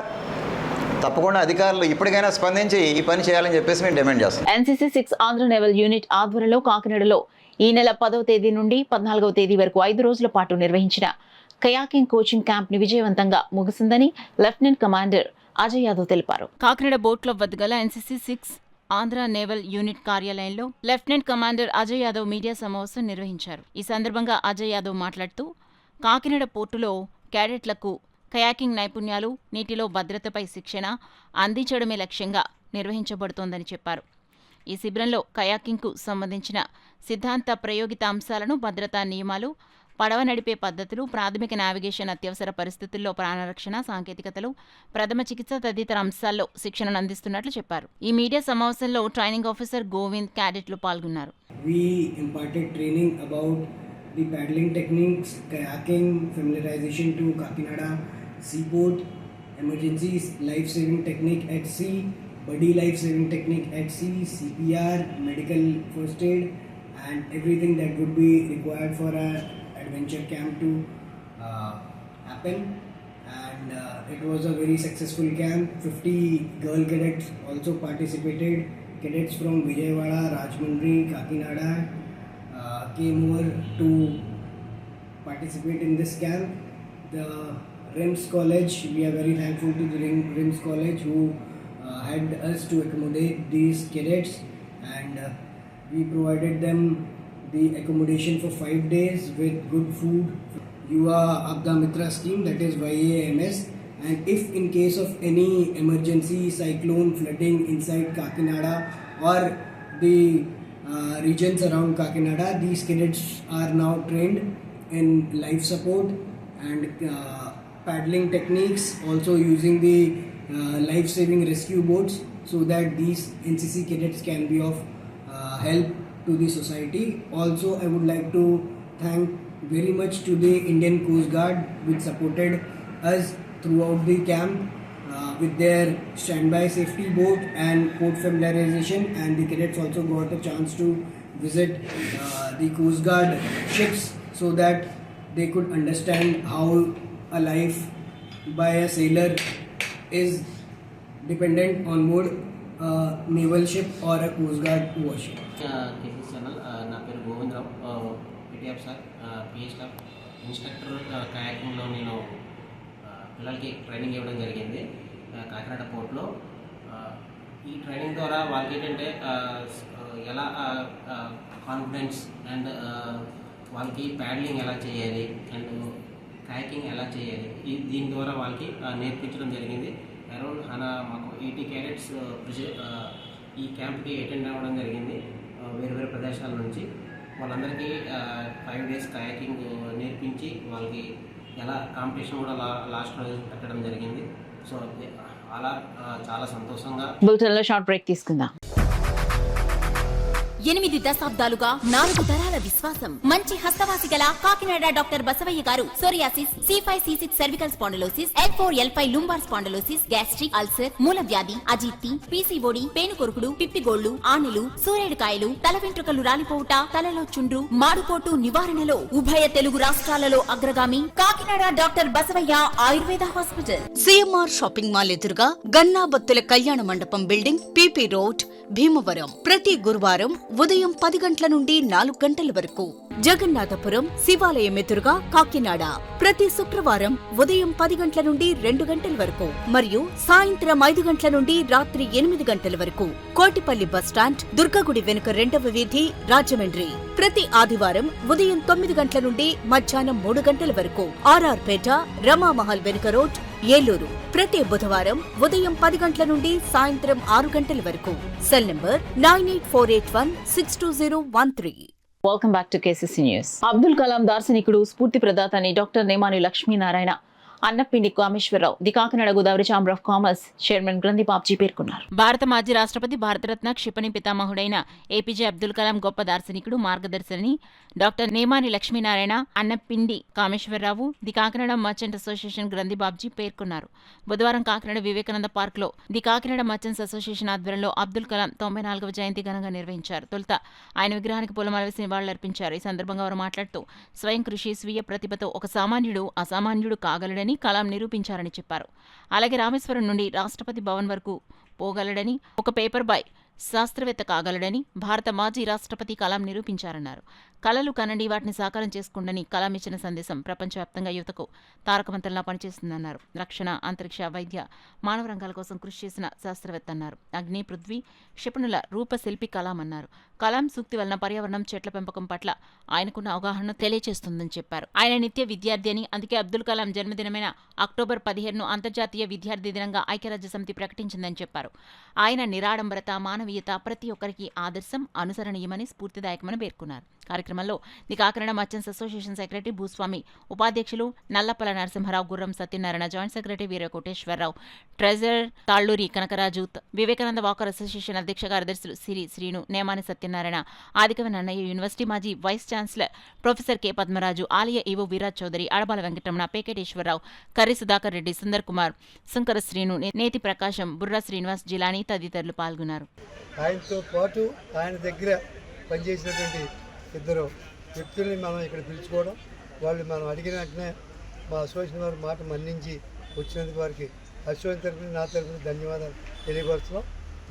తప్పకుండా అధికారులు ఇప్పటికైనా స్పందించి ఈ పని చేయాలని చెప్పేసి మేము డిమాండ్ చేస్తాం. NCC 6 ఆంధ్ర నేవల్ యూనిట్ ఆధ్వర్యంలో కాకినాడలో ఈ నెల 10వ తేదీ నుండి 14వ తేదీ వరకు 5 రోజుల పాటు నిర్వహించిన కయాకింగ్ కోచింగ్ క్యాంప్ ని విజయవంతంగా ముగిసిందని లెఫ్టినెంట్ కమాండర్ అజయ్ యాదవ్ తెలిపారు. కాకినాడ బోట్ క్లబ్ వద్ద గల NCC 6 ఆంధ్ర నేవల్ యూనిట్ కార్యాలయంలో lieutenant commander Ajay Yadav media సమావేశం నిర్వహించారు. ఈ సందర్భంగా అజయ్ యాదవ్ మాట్లాడుతూ కాకినాడ పోర్టులో క్యాడెట్లకు కయాకింగ్ నైపుణ్యాలు, నీటిలో భద్రతపై శిక్షణ అందించడమే లక్ష్యంగా నిర్వహించబడుతోందని చెప్పారు. ఈ శిబిరంలో కయాకింగ్కు సంబంధించిన సిద్ధాంత ప్రయోగిత అంశాలను, భద్రతా నియమాలు, పడవ నడిపే పద్ధతులు, ప్రాథమిక నావిగేషన్, అత్యవసర పరిస్థితుల్లో ప్రాణరక్షణ, సాంకేతికతలు, ప్రథమ చికిత్స తదితర అంశాల్లో శిక్షణను అందిస్తున్నట్లు చెప్పారు. ఈ మీడియా సమావేశంలో ట్రైనింగ్ ఆఫీసర్ గోవింద్, క్యాడెట్లు పాల్గొన్నారు. The paddling techniques, kayaking, familiarization to Kakinada seaport, emergencies, life-saving technique at sea, buddy life-saving technique at sea, CPR, medical first aid, and everything that would be required for an adventure camp to happen. And it was a very successful camp. 50 girl cadets also participated. Cadets from Vijayawada, Rajahmundry, Kakinada came over to participate in this camp. The RIMS College, we are very thankful to the RIMS College who had us to accommodate these cadets, and we provided them the accommodation for 5 days with good food. Yuva Abda Mitra scheme, that is YAMS, and if in case of any emergency, cyclone, flooding inside Kakinada or the regions around Kakinada, these cadets are now trained in life support and paddling techniques, also using the life-saving rescue boats, so that these NCC cadets can be of help to the society. Also, I would like to thank very much to the Indian Coast Guard, which supported us throughout the camp with their standby safety boat and port familiarization, and the cadets also got a chance to visit the Coast Guard ships so that they could understand how a life by a sailor is dependent on board a naval ship or a Coast Guard warship. KC channel, నా పేరు Govinda Rao, PTF sir, PS staff. Instructor కయాకింగ్లో నేను పిల్లలకి training ఇవ్వడం జరిగింది కాకినాడ పోర్ట్లో. ఈ training ద్వారా వాళ్ళకి ఏంటంటే ఎలా కాన్ఫిడెన్స్ అండ్ వాళ్ళకి ప్యాడ్లింగ్ ఎలా చేయాలి అండ్ కయాకింగ్ ఎలా చేయాలి దీని ద్వారా వాళ్ళకి నేర్పించడం జరిగింది. అరౌండ్ మాకు 80 క్యాడెట్స్ ఈ క్యాంప్కి అటెండ్ అవ్వడం జరిగింది వేరు వేరు ప్రదేశాల నుంచి. వాళ్ళందరికీ 5 days కయాకింగ్ నేర్పించి వాళ్ళకి ఎలా కాంపిటీషన్ కూడా లాస్ట్ రోజు పెట్టడం జరిగింది. సో అలా చాలా సంతోషంగా. బులెటిన్లో షార్ట్ బ్రేక్ తీసుకుందాం. 8 దశాబ్దాలుగా 4 తరాల విశ్వాసం. మంచి హస్తవాసి గల కాకినాడ డాక్టర్ బసవయ్య గారు psoriasis, C5C6 cervical spondylosis, L4L5 lumbar spondylosis, gastric ulcer, మూలవ్యాధి, అజీర్తి, PCOD, పేనుకొరుకుడు, పిప్పిగోళ్లు, ఆనెలు, సూరేడుకాయలు, తల వెంట్రుకలు రాలిపోవుట, తలలో చుండ్రు, మాడుకోటు నివారణలో ఉభయ తెలుగు రాష్ట్రాలలో అగ్రగామి Kakinada doctor Basavayya Ayurveda hospital. CMR shopping mall ఎదురుగా గన్నాబత్తుల కళ్యాణ మండపం బిల్డింగ్, PP రోడ్, భీమవరం. ప్రతి గురువారం ఉదయం 10 గంటల నుండి 4 గంటల వరకు. జగన్నాథపురం శివాలయం ఎదురుగా కాకినాడ ప్రతి శుక్రవారం ఉదయం 10 గంటల నుండి 2 గంటల వరకు మరియు సాయంత్రం 5 గంటల నుండి రాత్రి 8 గంటల వరకు. కోటిపల్లి బస్టాండ్, దుర్గగుడి వెనుక 2వ వీధి, రాజమండ్రి ప్రతి ఆదివారం ఉదయం 9 గంటల నుండి మధ్యాహ్నం 3 గంటల వరకు. RR పేట, రమామహల్ వెనుక రోడ్, ఏలూరు ప్రతి బుధవారం ఉదయం 10 గంటల నుండి సాయంత్రం 6 గంటల వరకు. Cell number 9848162013. Welcome back to KCC news. Abdul Kalam దార్శనికుడు, స్ఫూర్తి ప్రదాత అని doctor Nemani Lakshminarayana, Annapindi Kameswara Rao, the Kakinada Godavari chamber of commerce chairman Granthi Babji పేర్కొన్నారు. భారత మాజీ రాష్ట్రపతి, భారతరత్న, క్షిపణి పితామహుడైన APJ అబ్దుల్ కలాం గొప్ప దార్శనికుడు, మార్గదర్శిని doctor Nemani Lakshminarayana, Annapindi Kameswara Rao, the Kakinada merchant association Granthi Babji పేర్కొన్నారు. బుధవారం కాకినాడ వివేకానంద పార్క్ లో ది కాకినాడ మర్చెంట్స్ అసోసియేషన్ ఆధ్వర్యంలో అబ్దుల్ కలాం 94వ జయంతి ఘనంగా నిర్వహించారు. తొలుత ఆయన విగ్రహానికి పూలమాల వేసి నివాళులర్పించారు. ఈ సందర్భంగా వారు మాట్లాడుతూ స్వయం కృషి, స్వీయ ప్రతిభతో ఒక సామాన్యుడు అసామాన్యుడు కాగలడని కలాం నిరూపించారని చెప్పారు. అలాగే రామేశ్వరం నుండి రాష్ట్రపతి భవన్ వరకు పోగలడని, ఒక పేపర్ బాయ్ శాస్త్రవేత్త కాగలడని భారత మాజీ రాష్ట్రపతి కలాం నిరూపించారన్నారు. కళలు కనండి, వాటిని సాకారం చేసుకోండని కలాం ఇచ్చిన సందేశం ప్రపంచవ్యాప్తంగా యువతకు తారకమంత్రంలా పనిచేస్తుందన్నారు. రక్షణ, అంతరిక్ష, వైద్య, మానవ రంగాల కోసం కృషి చేసిన శాస్త్రవేత్త అన్నారు. అగ్ని, పృథ్వీ, క్షిపణుల రూపశిల్పి కలాం అన్నారు. కలాం సూక్తి వలన పర్యావరణం, చెట్ల పెంపకం పట్ల ఆయనకున్న అవగాహనను తెలియచేస్తుందని చెప్పారు. ఆయన నిత్య విద్యార్థి అని, అందుకే అబ్దుల్ కలాం జన్మదినమైన అక్టోబర్ 15ను అంతర్జాతీయ విద్యార్థి దినంగా ఐక్యరాజ్య సమితి ప్రకటించిందని చెప్పారు. ఆయన నిరాడంబరత, మానవీయత ప్రతి ఒక్కరికి ఆదర్శం, అనుసరణీయమని, స్ఫూర్తిదాయకమని పేర్కొన్నారు. కార్యక్రమంలో the Kakinada merchants association secretary Bhuswami, ఉపాధ్యక్షులు Nallapala Narasimha Rao, Gurram Satyanarayana, joint secretary Veera Koteswara Rao, treasurer Talluri Kanakaraju, Vivekananda walker association అధ్యక్ష కార్యదర్శులు సిరి శ్రీను, నేమాని సత్యనారాయణ, ఆదికవి నన్నయ్య, యూనివర్సిటీ మాజీ vice chancellor professor K Padmaraju, ఆలయ ఈవో వీరాజ్ చౌదరి, అడబాల వెంకటరమణ, పేకేటేశ్వరరావు, కర్రి సుధాకర్ రెడ్డి, సుందర్ కుమార్, శంకర శ్రీను, నేతి ప్రకాశం, బుర్రా శ్రీనివాస్, జిలానీ తదితరులు పాల్గొన్నారు. ఆయనతో పాటు ఆయన దగ్గర పనిచేసినటువంటి 2 వ్యక్తుల్ని మనం ఇక్కడ పిలుచుకోవడం, వాళ్ళు మనం అడిగిన వెంటనే మా అసోసియేషన్ వారి మాట మన్నించి వచ్చినందుకు వారికి అసోసియేషన్ తరఫున, నా తరఫున ధన్యవాదాలు తెలియపరుస్తున్నాం.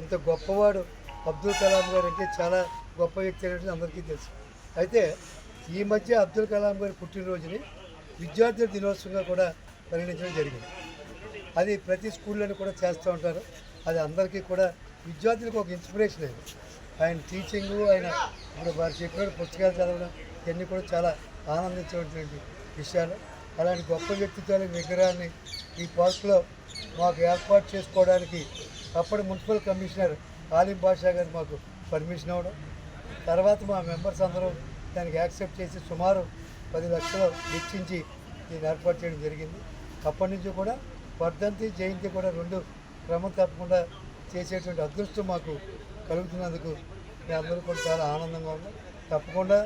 ఇంత గొప్పవాడు అబ్దుల్ కలాం గారు అంటే చాలా గొప్ప వ్యక్తి అనేది అందరికీ తెలుసు. అయితే ఈ మధ్య అబ్దుల్ కలాం గారి పుట్టినరోజుని విద్యార్థుల దినోత్సవంగా కూడా పరిగణించడం జరిగింది. అది ప్రతి స్కూల్లోనూ కూడా చేస్తూ ఉంటారు. అది అందరికీ కూడా విద్యార్థులకు ఒక ఇన్స్పిరేషన్ అయింది. ఆయన టీచింగు, ఆయన ఇప్పుడు వారు చెప్పిన పుస్తకాలు చదవడం ఇవన్నీ కూడా చాలా ఆనందించేటువంటి విషయాలు. అలాంటి గొప్ప వ్యక్తిత్వాల విగ్రహాన్ని ఈ పార్కులో మాకు ఏర్పాటు చేసుకోవడానికి అప్పటి మున్సిపల్ కమిషనర్ ఆలిం బాషా గారు మాకు పర్మిషన్ ఇవ్వడం, తర్వాత మా మెంబర్స్ అందరూ దానికి యాక్సెప్ట్ చేసి సుమారు 10 లక్షలు వెచ్చించి దీన్ని ఏర్పాటు చేయడం జరిగింది. అప్పటి నుంచి కూడా వర్ధంతి, జయంతి కూడా 2 క్రమం తప్పకుండా చేసేటువంటి అదృష్టం మాకు కలుగుతున్నందుకు మీ అందరూ కూడా చాలా ఆనందంగా ఉన్నాం. తప్పకుండా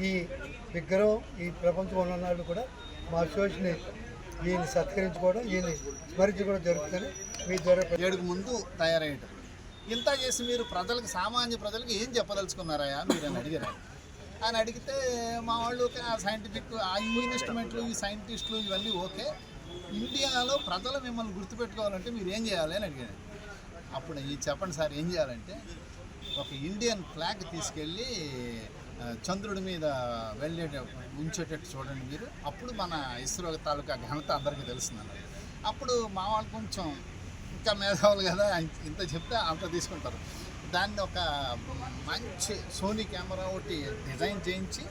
ఈ విగ్రహం ఈ ప్రపంచంలో ఉన్నాళ్ళు కూడా మా అసోసియేషన్ ఈయన్ని సత్కరించుకోవడం, ఈయన్ని స్మరించుకోవడం జరుగుతుంది. మీ ద్వారా 7 ముందు తయారయ్యేటప్పుడు ఇంత చేసి మీరు ప్రజలకు, సామాన్య ప్రజలకు ఏం చెప్పదలుచుకున్నారా మీరు అని అడిగారు. అని అడిగితే మా వాళ్ళు సైంటిఫిక్ ఈ ఇన్స్ట్రుమెంట్లు, ఈ సైంటిస్టులు ఇవన్నీ ఓకే, ఇండియాలో ప్రజలు మిమ్మల్ని గుర్తుపెట్టుకోవాలంటే మీరు ఏం చేయాలి అని అడిగాను. అప్పుడు చెప్పండి సార్ ఏం చేయాలంటే, ఒక ఇండియన్ ఫ్లాగ్ తీసుకెళ్ళి చంద్రుడి మీద ఉంచేటట్టు చూడండి మీరు, అప్పుడు మన ఇస్రో తాలూకా ఘనత అందరికీ తెలుస్తుంది. అప్పుడు మా వాళ్ళు కొంచెం ఇంకా మేధావులు కదా, ఇంత చెప్తే అంత తీసుకుంటారు. దాన్ని ఒక మంచి సోనీ కెమెరా ఒకటి డిజైన్ చేయించి,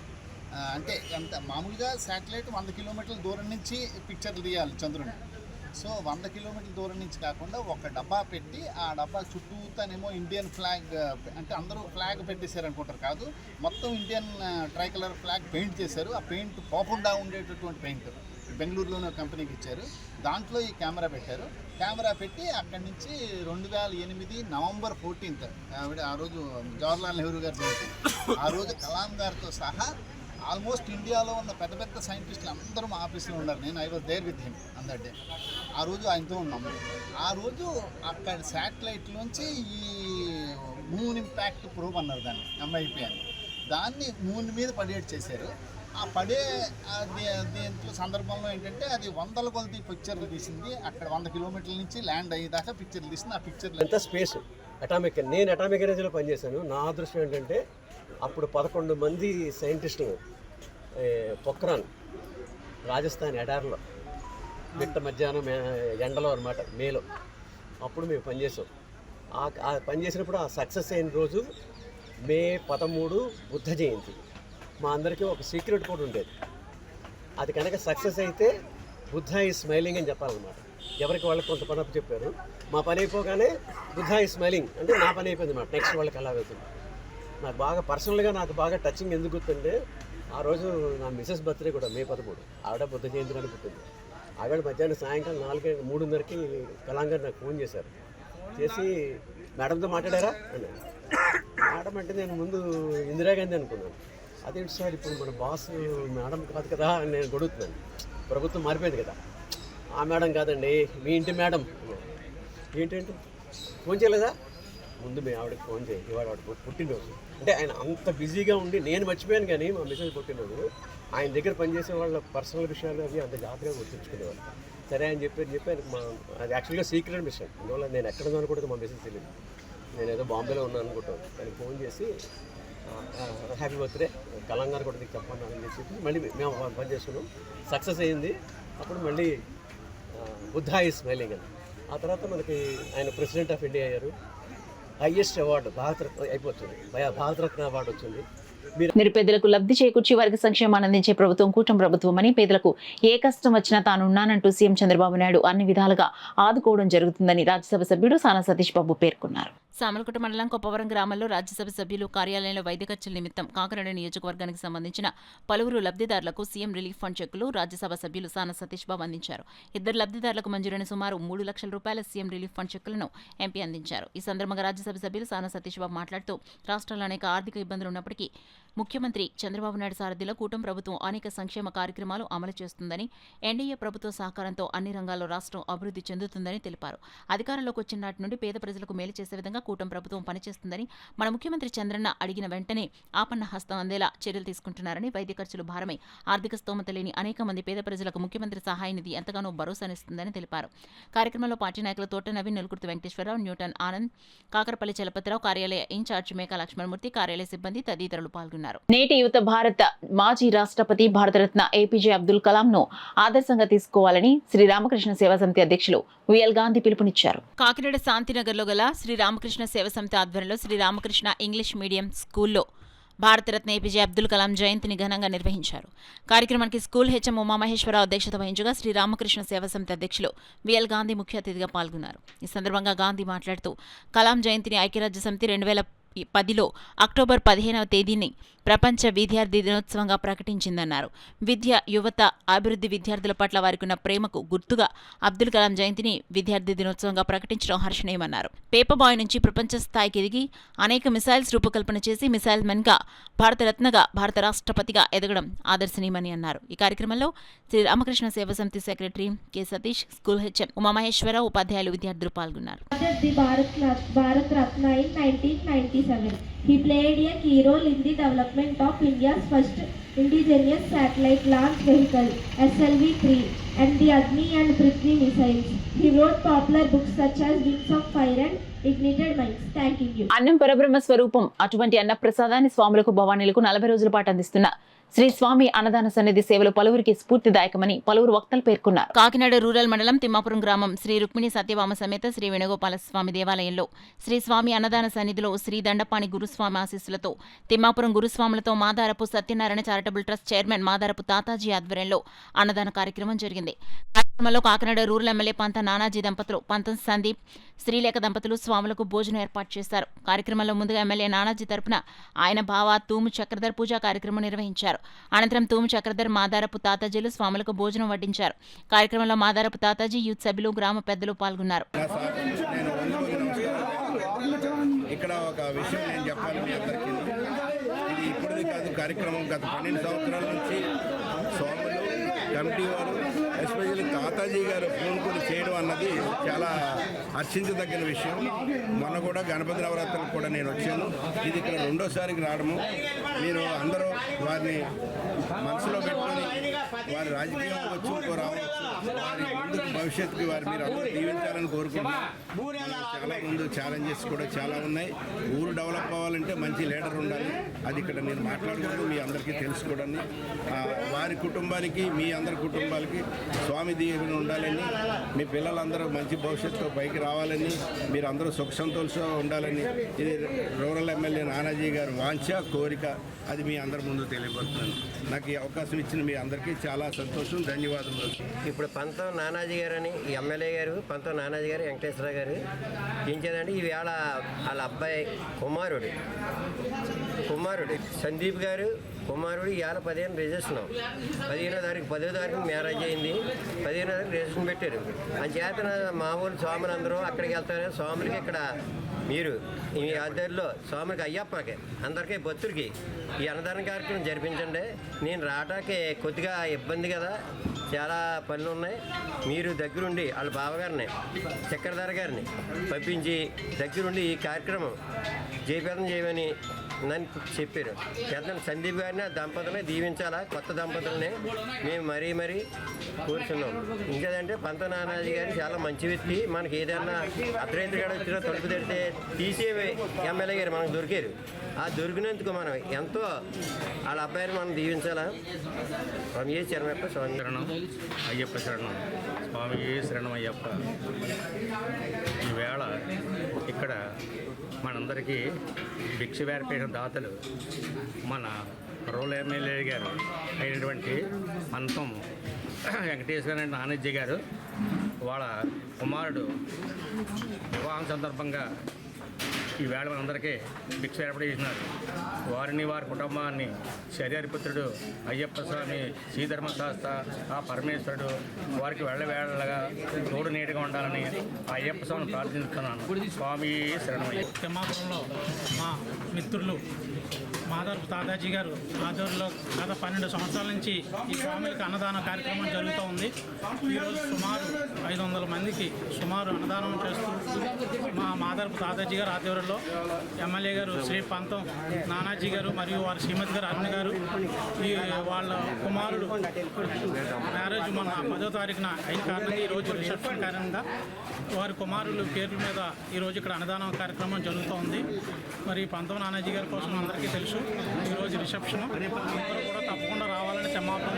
అంటే ఎంత మామూలుగా శాటిలైట్ 100 కిలోమీటర్ల దూరం నుంచి పిక్చర్లు తీయాలి చంద్రుడిని. సో 100 కిలోమీటర్ల దూరం నుంచి కాకుండా ఒక డబ్బా పెట్టి, ఆ డబ్బా చుట్టూతానేమో ఇండియన్ ఫ్లాగ్, అంటే అందరూ ఫ్లాగ్ పెట్టేశారు అనుకుంటారు, కాదు, మొత్తం Indian try colour flag paint చేశారు. ఆ పెయింట్ పోకుండా ఉండేటటువంటి పెయింట్ బెంగళూరులోనే కంపెనీకి ఇచ్చారు. దాంట్లో ఈ కెమెరా పెట్టారు. కెమెరా పెట్టి అక్కడి నుంచి 2008 నవంబర్ 14 ఆ రోజు జవహర్లాల్ నెహ్రూ గారు జయంతి, ఆ రోజు కలాం గారితో సహా ఆల్మోస్ట్ ఇండియాలో ఉన్న పెద్ద పెద్ద సైంటిస్టులు అందరూ మా ఆఫీస్లో ఉన్నారు. నేను I was there with him on that day. ఆ రోజు ఆయనతో ఉన్నాము. ఆ రోజు అక్కడ శాటిలైట్లోంచి ఈ మూన్ ఇంపాక్ట్ ప్రోబ్ అన్నారు దాన్ని, MIP అని, దాన్ని మూన్ మీద పడేట్ చేశారు. ఆ పడే దీంట్లో సందర్భంలో ఏంటంటే అది 100 కొలది పిక్చర్లు తీసింది. అక్కడ 100 కిలోమీటర్ల నుంచి ల్యాండ్ అయ్యేదాకా పిక్చర్లు తీసింది. ఆ పిక్చర్లు ఎంత స్పేస్ అటామిక్, నేను అటామిక్ ఎనర్జీలో పనిచేశాను. నా అదృష్టం ఏంటంటే అప్పుడు 11 మంది సైంటిస్టులు పొక్రాన్ రాజస్థాన్ ఎడార్లో మిట్ట మధ్యాహ్నం ఎండలో అనమాట, మేలో, అప్పుడు మేము పనిచేసాం. ఆ పనిచేసినప్పుడు ఆ సక్సెస్ అయిన రోజు మే 13 బుద్ధ జయంతి. మా అందరికీ ఒక సీక్రెట్ కూడా ఉండేది, అది కనుక సక్సెస్ అయితే బుద్ధ ఈజ్ స్మైలింగ్ అని చెప్పాలన్నమాట. ఎవరికి వాళ్ళకి కొంత పని అప్పు చెప్పారు. మా పని అయిపోగానే బుద్ధ ఈజ్ స్మైలింగ్ అంటే నా పని అయిపోయింది అన్నమాట. నెక్స్ట్ వాళ్ళకి ఎలా అవుతుంది. నాకు బాగా పర్సనల్గా నాకు బాగా టచింగ్ ఎందుకు గుర్తుంటే, ఆ రోజు నా మిసెస్ బర్త్డే కూడా మే 13, ఆవిడ బుద్ధ జయంతి అని పుట్టింది. ఆవిడ మధ్యాహ్నం సాయంకాలం 3:30కి కలాం గారు నాకు ఫోన్ చేశారు. చేసి మేడంతో మాట్లాడారా అన్నారు. మేడం అంటే నేను ముందు ఇందిరాగాంధీ అనుకున్నాను. అదేంటి సార్ ఇప్పుడు మన బాస్ మేడం కాదు కదా అని నేను గొడుగుతున్నాను. ప్రభుత్వం మారిపోయింది కదా. ఆ మేడం కాదండి, మీ ఇంటి మేడం. ఏంటంటే ఫోన్ చేయలేదా? ముందు మేము ఆవిడకి ఫోన్ చేయి, ఇవాళ ఆవిడ పుట్టినరోజు అంటే ఆయన అంత బిజీగా ఉండి నేను మర్చిపోయాను. కానీ మా మిసెస్ పుట్టినరోజు ఆయన దగ్గర పనిచేసే వాళ్ళ పర్సనల్ విషయాలు అవి అంత జాగ్రత్తగా గుర్తుంచుకునేవాళ్ళు. సరే అని చెప్పి ఆయనకు అది యాక్చువల్గా సీక్రెట్ మిషన్, అందువల్ల నేను ఎక్కడ ఉన్నాను కూడా మా మిసెస్ తెలియదు. నేను ఏదో బాంబేలో ఉన్నాను అనుకుంటాను. ఆయన ఫోన్ చేసి హ్యాపీ బర్త్డే కలాం గారు కూడా నీకు చెప్పన్నాను అని చెప్పి మళ్ళీ మేము పని చేసుకున్నాం. సక్సెస్ అయ్యింది. అప్పుడు మళ్ళీ బుద్ధ ఈజ్ స్మైలింగ్ అని. ఆ తర్వాత మనకి ఆయన ప్రెసిడెంట్ ఆఫ్ ఇండియా అయ్యారు. హైయెస్ట్ అవార్డు భారతరత్న అయిపోతుంది, భారతరత్న అవార్డు వచ్చింది. నిరుపేదలకు లబ్ధి చేకూర్చి వారికి సంక్షేమాన్ని అందించే ప్రభుత్వం కూటమి ప్రభుత్వం అని, పేదలకు ఏ కష్టం వచ్చినా తానున్నానంటూ సీఎం చంద్రబాబు నాయుడు అన్ని విధాలుగా ఆదుకోవడం జరుగుతుందని రాజ్యసభ సభ్యుడు సానా సతీష్ బాబు పేర్కొన్నారు. సామలకోట మండలం కొప్పవరం గ్రామంలో రాజ్యసభ సభ్యులు కార్యాలయంలో వైద్య ఖర్చుల నిమిత్తం కాకినాడ నియోజకవర్గానికి సంబంధించిన పలువురు లబ్ధిదారులకు సీఎం రిలీఫ్ ఫండ్ చెక్కులు రాజ్యసభ సభ్యులు సానా సతీష్ బాబు అందించారు. 2 లబ్ధిదారులకు మంజూరైన సుమారు 3 లక్షల రూపాయల సీఎం రిలీఫ్ ఫండ్ చెక్కులను ఎంపీ అందించారు. ఈ సందర్భంగా రాజ్యసభ సభ్యులు సానా సతీష్ బాబు మాట్లాడుతూ రాష్ట్రంలో అనేక ఆర్థిక ఇబ్బందులు ఉన్నప్పటికీ ముఖ్యమంత్రి చంద్రబాబు నాయుడు సారథ్యంలో కూటమి ప్రభుత్వం అనేక సంక్షేమ కార్యక్రమాలు అమలు చేస్తుందని, ఎన్డీఏ ప్రభుత్వ సహకారంతో అన్ని రంగాల్లో రాష్ట్రం అభివృద్ధి చెందుతుందని తెలిపారు. అధికారంలోకి వచ్చిన నాటి నుండి పేద ప్రజలకు మేలు చేసే విధంగా కూటమి ప్రభుత్వం పనిచేస్తుందని, మన ముఖ్యమంత్రి చంద్రన్న అడిగిన వెంటనే ఆపన్న హస్తం అందేలా చర్యలు తీసుకుంటున్నారని, వైద్య ఖర్చులు భారమై ఆర్థిక స్తోమత లేని అనేక మంది పేద ప్రజలకు ముఖ్యమంత్రి సహాయ నిధి ఎంతగానో భరోసానిస్తుందని తెలిపారు. కార్యక్రమంలో పార్టీ నాయకులు తోట నవీన్, నెలకుర్తి వెంకటేశ్వరరావు, న్యూటన్ ఆనంద్, కాకరపల్లి చలపతిరావు, కార్యాలయ ఇన్ఛార్జ్ మేకా లక్ష్మణమూర్తి, కార్యాలయ సిబ్బంది తదితరులు పాల్గొన్నారు. నేటి యువత భారత మాజీ రాష్ట్రపతి భారతరత్న ఏపీజే అబ్దుల్ కలాం ను ఆదర్శంగా తీసుకోవాలని శ్రీరామకృష్ణ సేవా సమితి అధ్యక్షులు విఎల్ గాంధీ పిలుపునిచ్చారు. కాకినాడ శాంతినగర్లో గల శ్రీరామకృష్ణ సేవా సమితి ఆధ్వర్యంలో శ్రీరామకృష్ణ ఇంగ్లీష్ మీడియం స్కూల్లో భారతరత్న ఏపీజే అబ్దుల్ కలాం జయంతిని ఘనంగా నిర్వహించారు. కార్యక్రమానికి స్కూల్ హెచ్ఎం ఉమామహేశ్వరరావు అధ్యక్షత వహించగా శ్రీరామకృష్ణ సేవా సమితి అధ్యక్షులు విఎల్ గాంధీ ముఖ్య అతిథిగా పాల్గొన్నారు. ఈ సందర్భంగా గాంధీ మాట్లాడుతూ కలాం జయంతిని ఐక్యరాజ్య సమితి 2010లో అక్టోబర్ 15వ తేదీని ప్రపంచ విద్యార్థి దినోత్సవంగా ప్రకటించిందన్నారు. విద్య, యువత, అభివృద్ధి, విద్యార్థుల పట్ల వారికి ఉన్న ప్రేమకు గుర్తుగా అబ్దుల్ కలాం జయంతిని విద్యార్థి దినోత్సవంగా ప్రకటించడం హర్షణీయమన్నారు. పేపర్ బాయ్ నుంచి ప్రపంచ స్థాయికి ఎదిగి అనేక మిసైల్స్ రూపకల్పన చేసి మిసైల్ మెన్గా, భారతరత్నగా, భారత రాష్ట్రపతిగా ఎదగడం ఆదర్శనీయమని అన్నారు. ఈ కార్యక్రమంలో Shri Ramakrishna Seva Samiti secretary K Satish, school HM Umamaheswararao, ఉపాధ్యాయులు, విద్యార్థులు పాల్గొన్నారు. He played a key role in the development of India's first indigenous satellite launch vehicle, SLV-3, and the Agni and Prithvi missiles. He wrote popular books such as Wings of Fire and ignited minds. Thanking you. అన్నం పరబ్రహ్మ స్వరూపం. అటువంటి అన్న ప్రసాదాన్ని స్వాములకు భవానీలకు 40 రోజుల పాటు అందిస్తున్న శ్రీ స్వామి అన్నదాన సన్నిధి సేవలు పలువురికి స్ఫూర్తిదాయకమని పలువురు వక్తలు పేర్కొన్నారు. కాకినాడ రూరల్ మండలం తిమ్మాపురం గ్రామం శ్రీ రుక్మిణి సత్యభామ సమేత శ్రీ వేణుగోపాల స్వామి దేవాలయంలో శ్రీ స్వామి అన్నదాన సన్నిధిలో శ్రీ దండపాణి గురుస్వామి ఆశీస్సులతో తిమ్మాపురం గురుస్వాములతో Madarapu Satyanarayana charitable trust chairman Madarapu Tataji ఆధ్వర్యంలో అన్నదాన కార్యక్రమం జరిగింది. కార్యక్రమంలో కాకినాడ రూరల్ ఎమ్మెల్యే పంత నానాజీ దంపతులు, పంతం సందీప్, శ్రీలేఖ దంపతులు స్వాములకు భోజనం ఏర్పాటు చేశారు. కార్యక్రమంలో ముందుగా ఎమ్మెల్యే నానాజీ తరపున ఆయన భావ తూము చక్రధర్ పూజా కార్యక్రమం నిర్వహించారు. అనంతరం తూము చక్రధర్, మాదారపు తాతాజీలు స్వాములకు భోజనం వడ్డించారు. కార్యక్రమంలో మాదారపు తాతాజీ, యూత్ సభ్యులు, గ్రామ పెద్దలు పాల్గొన్నారు. ఇక్కడ ఒక విషయం నేను చెప్పాలి మీ అందరికీ. ఇది ఇప్పుడుది కాదు, కార్యక్రమం గత 12 సంవత్సరాల నుంచి స్వాములు, కమిటీ వారు, ఎస్పెషల్లీ తాతాజీ గారు ఫోన్ కూడా చేయడం అన్నది చాలా హర్షించదగిన విషయం. మొన్న కూడా గణపతి నవరాత్రులకు కూడా నేను వచ్చాను. ఇది ఇక్కడ 2వసారికి రావడము. మీరు అందరూ వారిని మనసులో పెట్టుకొని వారి రాజకీయం వచ్చు రావచ్చు, వారి ముందుకు భవిష్యత్తుకి వారి మీరు అందరూ దీవించాలని కోరుకుంటున్నాను. చాలా ముందు ఛాలెంజెస్ కూడా చాలా ఉన్నాయి. ఊరు డెవలప్ అవ్వాలంటే మంచి లీడర్ ఉండాలి. అది ఇక్కడ నేను మాట్లాడుకుంటూ మీ అందరికీ తెలుసుకోవడాన్ని, వారి కుటుంబానికి మీ అందరి కుటుంబాలకి స్వామి దీవెన ఉండాలని, మీ పిల్లలందరూ మంచి భవిష్యత్తుతో పైకి రావాలని, మీరు అందరూ సుఖ సంతోషంతో ఉండాలని ఇది రూరల్ ఎమ్మెల్యే నానాజీ గారు వాంఛ, కోరిక. అది మీ అందరి ముందు తెలియబోతున్నాను. నాకు ఈ అవకాశం ఇచ్చిన మీ అందరికీ చాలా సంతోషం, ధన్యవాదములు. ఇప్పుడు పంతం నానాజీ గారు అని ఎమ్మెల్యే గారు, పంతం నానాజీ గారు, వెంకటేశ్వర గారు ఏంచేదండి ఈవేళ వాళ్ళ అబ్బాయి కుమారుడు సందీప్ గారు కుమారుడు ఇవాళ 15 రిజిస్ట్రేషన్, 15వ తారీఖు 10వ తారీఖు మ్యారేజ్ అయింది, 15వ తారీఖు రిజిస్ట్రేషన్ పెట్టారు. అంచేతన మామూలు స్వాములు అందరూ అక్కడికి వెళ్తారు. స్వాములకి ఇక్కడ మీరు ఈ ఆధ్వర్యంలో స్వామికి అయ్యప్పకి అందరికీ భక్తుడికి ఈ అన్నదాన కార్యక్రమం జరిపించండి. నేను రావటానికి కొద్దిగా ఇబ్బంది కదా, చాలా పనులు ఉన్నాయి. మీరు దగ్గరుండి వాళ్ళ బావగారిని చక్రధర్ గారిని పంపించి దగ్గరుండి ఈ కార్యక్రమం జయప్రదం చేయమని నన్ను చెప్పారు. పెద్ద సందీప్ గారిని దంపతులని దీవించాలా, కొత్త దంపతులని మేము మరీ కోరుతున్నాం. ఇంకేదంటే పంత నానాజీ గారు చాలా మంచి వ్యక్తి. మనకి ఏదైనా అర్ధరైతు గారు వచ్చినా తలుపు తెడితే తీసే ఎమ్మెల్యే గారు మనకు దొరికారు. ఆ దొరికినందుకు మనం ఎంతో వాళ్ళ అబ్బాయిని మనం దీవించాలా. స్వామి శరణప్ప, స్వామి శరణం అయ్యప్ప, శరణం స్వామి శరణం అయ్యప్ప. ఈవేళ ఇక్కడ మనందరికీ భిక్ష వేర్పేసిన దాతలు మన రూరల్ ఎమ్మెల్యే గారు అయినటువంటి పంతం వెంకటేశ్వర నానాజీ గారు వాళ్ళ కుమారుడు వివాహం సందర్భంగా ఈవేళ మనందరికీ భిక్ష ఏర్పాటు చేసినారు. వారిని వారి కుటుంబాన్ని శరీరపుత్రుడు అయ్యప్ప స్వామి శ్రీధర్మశాస్త్ర ఆ పరమేశ్వరుడు వారికి వెళ్ళవేళగా తోడు నీటిగా ఉండాలని ఆ అయ్యప్ప స్వామిని ప్రార్థిస్తున్నాను. స్వామి శరణమయ్య. తిమ్మాపురంలో మా మిత్రులు మాదారపు తాతాజీ గారు ఆధ్వర్యంలో గత 12 సంవత్సరాల నుంచి ఈ స్వామికి అన్నదాన కార్యక్రమం జరుగుతూ ఉంది. ఈరోజు సుమారు 500 మందికి అన్నదానం చేస్తూ మా మాదారపు తాతాజీ గారు ఆధ్వర్యంలో ఎమ్మెల్యే గారు శ్రీ పంతం నానాజీ గారు మరియు వారి శ్రీమతి గారు అరుణ గారు ఈ వాళ్ళ కుమారుడు మ్యారేజ్ మన 10వ తారీఖున అయిన కారణంగా ఈరోజు రిసెప్షన్ కారణంగా వారి కుమారుల పేర్ల మీద ఈరోజు ఇక్కడ అన్నదానం కార్యక్రమం జరుగుతూ ఉంది. మరి పంతం నానాజీ గారి కోసం అందరికీ తెలుసు. ఈరోజు రిసెప్షన్ అందరూ కూడా తప్పకుండా రావాలని, తిమ్మాపురం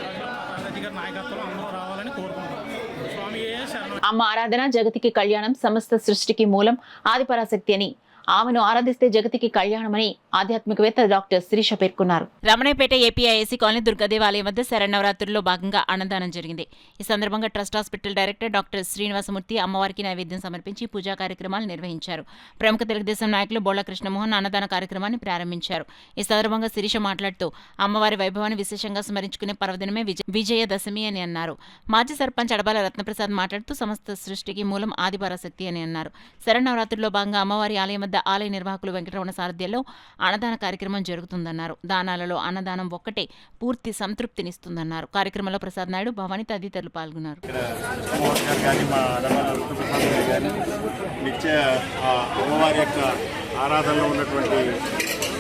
తాతాజీ గారి నాయకత్వంలో అందరూ రావాలని కోరుకుంటున్నాం. స్వామియే శరణం. అమ్మ ఆరాధన జగతికి కళ్యాణం, సమస్త సృష్టికి మూలం ఆదిపరాశక్తి అని ఆమెను ఆరాధిస్తే జగతికి కళ్యాణమని ఆధ్యాత్మికవేత్త డాక్టర్ శిరీష పేర్కొన్నారు. రమణపేట ఏపీఐఏసీ కాలనీ దుర్గా దేవాలయం వద్ద శరన్నవరాత్రుల్లో భాగంగా అన్నదానం జరిగింది. ఈ సందర్భంగా trust hospital director doctor Srinivasamurthy అమ్మవారికి నైవేద్యం సమర్పించి పూజా కార్యక్రమాలు నిర్వహించారు. ప్రముఖ తెలుగుదేశం నాయకులు బోళ్ల కృష్ణమోహన్ అన్నదాన కార్యక్రమాన్ని ప్రారంభించారు. ఈ సందర్భంగా శిరీష మాట్లాడుతూ అమ్మవారి వైభవాన్ని విశేషంగా స్మరించుకునే పర్వదినమే విజయదశమి అని అన్నారు. మాజీ సర్పంచ్ అడబాల రత్నప్రసాద్ మాట్లాడుతూ సమస్త సృష్టికి మూలం ఆదిపరాశక్తి అని అన్నారు. శరన్నవరాత్రుల్లో భాగంగా అమ్మవారి ఆలయం ఆలయ నిర్వాహకులు వెంకటరమణ సారథ్యంలో అన్నదాన కార్యక్రమం జరుగుతుందన్నారు. దానాలలో అన్నదానం ఒక్కటే పూర్తి సంతృప్తినిస్తుందన్నారు. కార్యక్రమంలో ప్రసాద్ నాయుడు, భవాని తదితరులు పాల్గొన్నారు. నిత్య అమ్మవారి యొక్క ఆరాధనలో ఉన్నటువంటి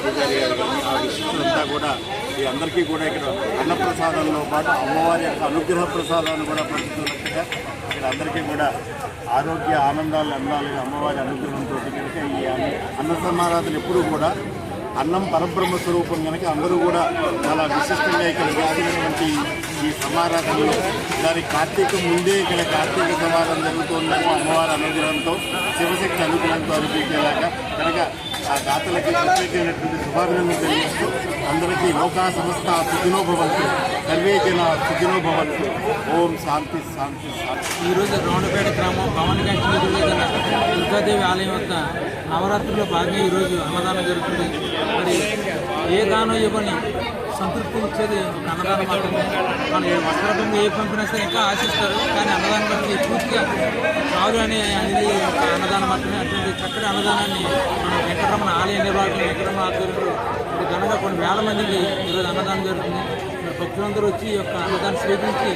పూజారి గారు కానీ ఆ విశిష్టంతా కూడా ఈ అందరికీ కూడా ఇక్కడ అన్నప్రసాదంలో పాటు అమ్మవారి యొక్క అనుగ్రహ ప్రసాదాన్ని కూడా పంచుతున్నట్టుగా ఇక్కడ ఇక్కడ అందరికీ కూడా ఆరోగ్య ఆనందాలు అందాలి అమ్మవారి అనుగ్రహంతో కనుక ఈ అన్న సమారాధన ఎప్పుడూ కూడా అన్నం పరబ్రహ్మ స్వరూపం కనుక అందరూ కూడా చాలా విశిష్టంగా ఇక్కడ చేసినటువంటి ఈ సమారాధనలో దాని కార్తీకం ముందే ఇక్కడ కార్తీక సమారాధన జరుగుతుందని అమ్మవారి అనుగ్రహంతో శివశక్తి అనుగ్రహంతో అనిపించేలాగా కనుక ఆ దాతలకి ప్రత్యేకమైనటువంటి శుభాభినందనలు తెలియజేస్తూ అందరికీ లోకా సమస్త సుఖినో భవంతు సర్వే జన సుఖినో భవంతు. ఓం శాంతి శాంతి శాంతి. ఈరోజు రౌండపేట గ్రామం భవన్ దుర్గాదేవి ఆలయం వద్ద నవరాత్రుల్లో భాగంగా ఈరోజు అన్నదానం జరుగుతుంది. మరి ఏ దానం ఇవ్వని సంతృప్తి ఇచ్చేది ఒక అన్నదానం మాత్రమే. మనం వస్త్రపంగా ఏ పంపినా సరే ఇంకా ఆశిస్తారు, కానీ అన్నదానం బట్టి పూర్తిగా చాలు అనేది ఒక అన్నదానం మాత్రమే. అటువంటి చక్కటి అన్నదానాన్ని మన వెంకటరమణ ఆలయ నిర్వాహకులు వెంకటరమణ ఆధ్వర్యంలో ఘనంగా కొన్ని వేల మందికి ఈరోజు అన్నదానం జరుగుతుంది. భక్తులందరూ వచ్చి ఈ యొక్క అన్నదాన్ని స్వీకరించి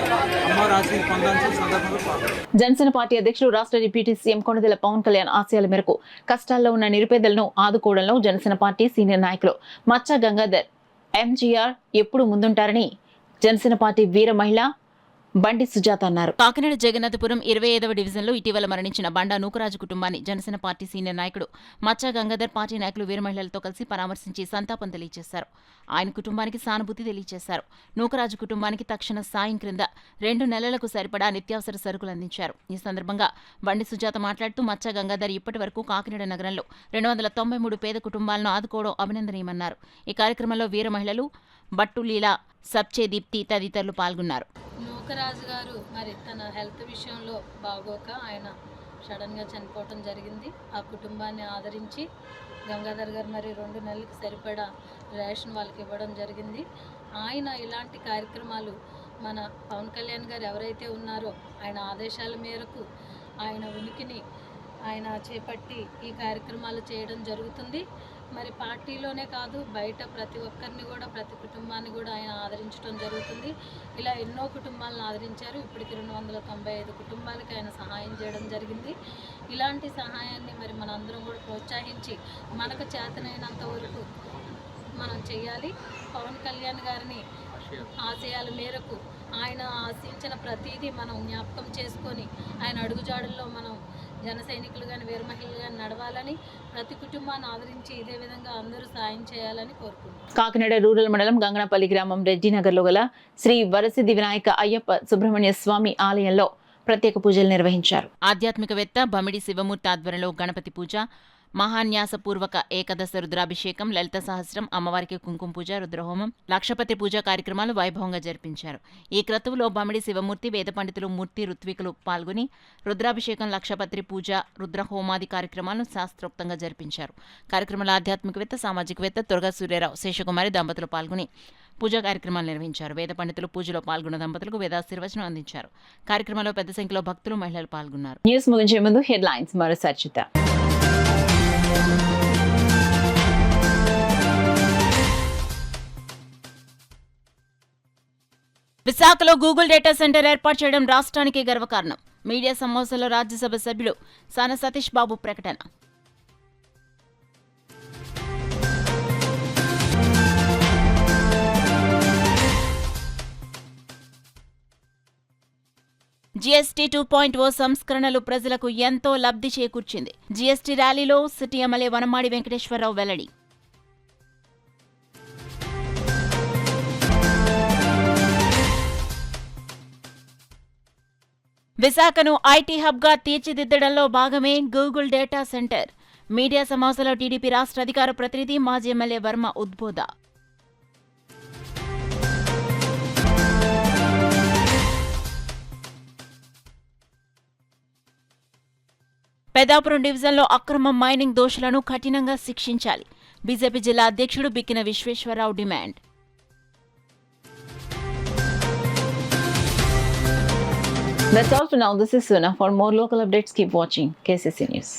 అమ్మవారి ఆశీస్సులు పొందాల్సిన సందర్భంగా జనసేన పార్టీ అధ్యక్షుడు రాష్ట్ర డిప్యూటీ సీఎం కొణిదెల పవన్ కళ్యాణ్ ఆశయాల మేరకు కష్టాల్లో ఉన్న నిరుపేదలను ఆదుకోవడంలో జనసేన పార్టీ సీనియర్ నాయకులు మచ్చ గంగాధర్ ఎంజీఆర్ ఎప్పుడు ముందుంటారని జనసేన పార్టీ వీర మహిళ బండి సుజాత అన్నారు. కాకినాడ జగన్నాథపురం 25వ డివిజన్లో ఇటీవల మరణించిన బండా నూకరాజు కుటుంబాన్ని జనసేన పార్టీ సీనియర్ నాయకుడు మచ్చా గంగాధర్ పార్టీ నాయకులు వీర మహిళలతో కలిసి పరామర్శించి సంతాపం తెలియజేశారు. ఆయన కుటుంబానికి సానుభూతి తెలియజేశారు. నూకరాజు కుటుంబానికి తక్షణ సాయం క్రింద 2 నెలలకు సరిపడా నిత్యావసర సరుకులు అందించారు. ఈ సందర్భంగా బండి సుజాత మాట్లాడుతూ మచ్చా గంగాధర్ ఇప్పటి వరకు కాకినాడ నగరంలో 293 పేద కుటుంబాలను ఆదుకోవడం అభినందనీయమన్నారు. ఈ కార్యక్రమంలో వీర మహిళలు బట్టు లీలా, సబ్చే దీప్తి తదితరులు పాల్గొన్నారు. నూకరాజు గారు మరి తన హెల్త్ విషయంలో బాగోక ఆయన సడన్గా చనిపోవటం జరిగింది. ఆ కుటుంబాన్ని ఆదరించి గంగాధర్ గారు మరి 2 నెలలకు సరిపడా రేషన్ వాళ్ళకి ఇవ్వడం జరిగింది. ఆయన ఇలాంటి కార్యక్రమాలు మన పవన్ కళ్యాణ్ గారు ఎవరైతే ఉన్నారో ఆయన ఆదేశాల మేరకు ఆయన ఉనికిని ఆయన చేపట్టి ఈ కార్యక్రమాలు చేయడం జరుగుతుంది. మరి పార్టీలోనే కాదు బయట ప్రతి ఒక్కరిని కూడా ప్రతి కుటుంబాన్ని కూడా ఆయన ఆదరించడం జరుగుతుంది. ఇలా ఎన్నో కుటుంబాలను ఆదరించారు. ఇప్పటికి 295 కుటుంబాలకి ఆయన సహాయం చేయడం జరిగింది. ఇలాంటి సహాయాన్ని మరి మనందరం కూడా ప్రోత్సహించి మనకు చేతనైనంత వరకు మనం చేయాలి. పవన్ కళ్యాణ్ గారిని ఆశయాల మేరకు ఆయన ఆశించిన ప్రతిదీ మనం జ్ఞాపకం చేసుకొని ఆయన అడుగుజాడల్లో మనం జన సైనికులు కానీ వీర మహిళలు కానీ నడవాలని ప్రతి కుటుంబాన్ని ఆదరించి ఇదే విధంగా అందరూ సాయం చేయాలని కోరుకుంటున్నాం. కాకినాడ రూరల్ మండలం గంగనపల్లి గ్రామం రెడ్డినగర్లో గల శ్రీ వరసిద్ధి వినాయక అయ్యప్ప సుబ్రహ్మణ్య స్వామి ఆలయంలో ప్రత్యేక పూజలు నిర్వహించారు. ఆధ్యాత్మికవేత్త బమిడి శివమూర్తి ఆధ్వర్యంలో గణపతి పూజ, మహాన్యాసపూర్వక ఏకాదశ రుద్రాభిషేకం, లలిత సహస్రం, అమ్మవారికి కుంకుమ పూజ, రుద్రహోమం, లక్షపతి పూజ కార్యక్రమాలు వైభవంగా జరిపించారు. ఈ క్రతువులో బమిడి శివమూర్తి, వేద పండితులు, మూర్తి ఋత్వికులు పాల్గొని రుద్రాభిషేకం, లక్షపత్రి పూజ, రుద్రహోమాది కార్యక్రమాలను శాస్త్రోక్తంగా జరిపించారు. కార్యక్రమంలో ఆధ్యాత్మికవేత్త, సామాజికవేత్త దుర్గా సూర్యరావు, శేషకుమారి దంపతులు పాల్గొని పూజా కార్యక్రమాలు నిర్వహించారు. వేద పండితులు పూజలో పాల్గొన్న దంపతులకు వేదాశీర్వచనం అందించారు. కార్యక్రమంలో పెద్ద సంఖ్యలో భక్తులు, మహిళలు పాల్గొన్నారు. న్యూస్ ముగించే ముందు హెడ్లైన్స్ మరోసారి చూద్దాం. విశాఖలో గూగుల్ డేటా సెంటర్ ఏర్పాటు చేయడం రాష్ట్రానికి గర్వకారణం. మీడియా సమావేశంలో రాజ్యసభ సభ్యులు సాన సతీష్ బాబు ప్రకటన. జీఎస్టీ 2.0 సంస్కరణలు ప్రజలకు ఎంతో లబ్ధి చేకూర్చింది. జీఎస్టీ ర్యాలీలో సిటీ ఎమ్మెల్యే వనమాడి వెంకటేశ్వరరావు వెల్లడి. విశాఖను ఐటీ హబ్గా తీర్చిదిద్దడంలో భాగమే గూగుల్ డేటా సెంటర్. మీడియా సమావేశంలో టీడీపీ రాష్ట్ర అధికార ప్రతినిధి మాజీ ఎమ్మెల్యే వర్మ ఉద్బోధ. పెద్దాపురం డివిజన్లో అక్రమ మైనింగ్ దోషులను కఠినంగా శిక్షించాలి. బీజేపీ జిల్లా అధ్యక్షుడు Bikkina Visweswararao demand. That's all for now. This is Suna. For more local updates, keep watching KCC News.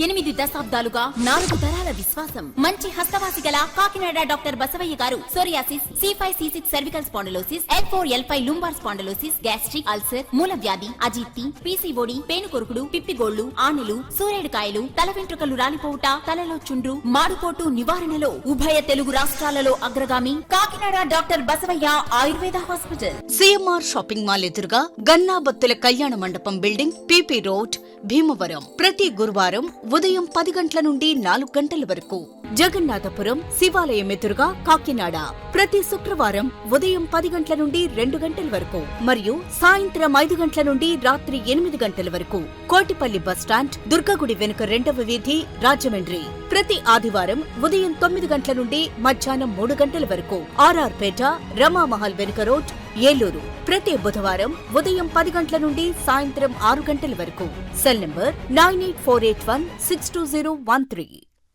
8 దశాబ్దాలుగా 4 తరాల విశ్వాసం. మంచి హస్తవాసి గల కాకినాడ డాక్టర్ బసవయ్య గారు psoriasis, C5C6 cervical spondylosis, L4L5 lumbar spondylosis, gastric ulcer, మూల వ్యాధి, అజీర్తి, పీసీఓడి, పేనుకొరుకుడు, పిప్పిగోళ్లు, ఆనెలు, సూరేడుకాయలు, తల వెంట్రుకలు రాలిపోవుట, తలలో చుండ్రు, మాడుపోటు నివారణలో ఉభయ తెలుగు రాష్ట్రాలలో అగ్రగామి Kakinada Kakinada doctor Basavayya Ayurveda hospital. CMR shopping mall ఎదురుగా గన్నాబత్తుల కళ్యాణ మండపం బిల్డింగ్, పీపీ రోడ్, భీమవరం. ప్రతి గురువారం ఉదయం 10 గంటల నుండి 4 గంటల వరకు. జగన్నాథపురం శివాలయం ఎదురుగా కాకినాడ ప్రతి శుక్రవారం ఉదయం 10 గంటల నుండి 2 గంటల వరకు మరియు సాయంత్రం 5 గంటల నుండి రాత్రి 8 గంటల వరకు. కోటిపల్లి బస్టాండ్, దుర్గగుడి వెనుక 2వ వీధి, రాజమండ్రి. ప్రతి ఆదివారం ఉదయం 9 గంటల నుండి మధ్యాహ్నం 3 గంటల వరకు. ఆర్ఆర్ పేట, రమామహల్ వెనుక రోడ్, ఏలూరు. ప్రతి బుధవారం ఉదయం 10 గంటల నుండి సాయంత్రం 6 గంటల వరకు. Cell number 9848162013.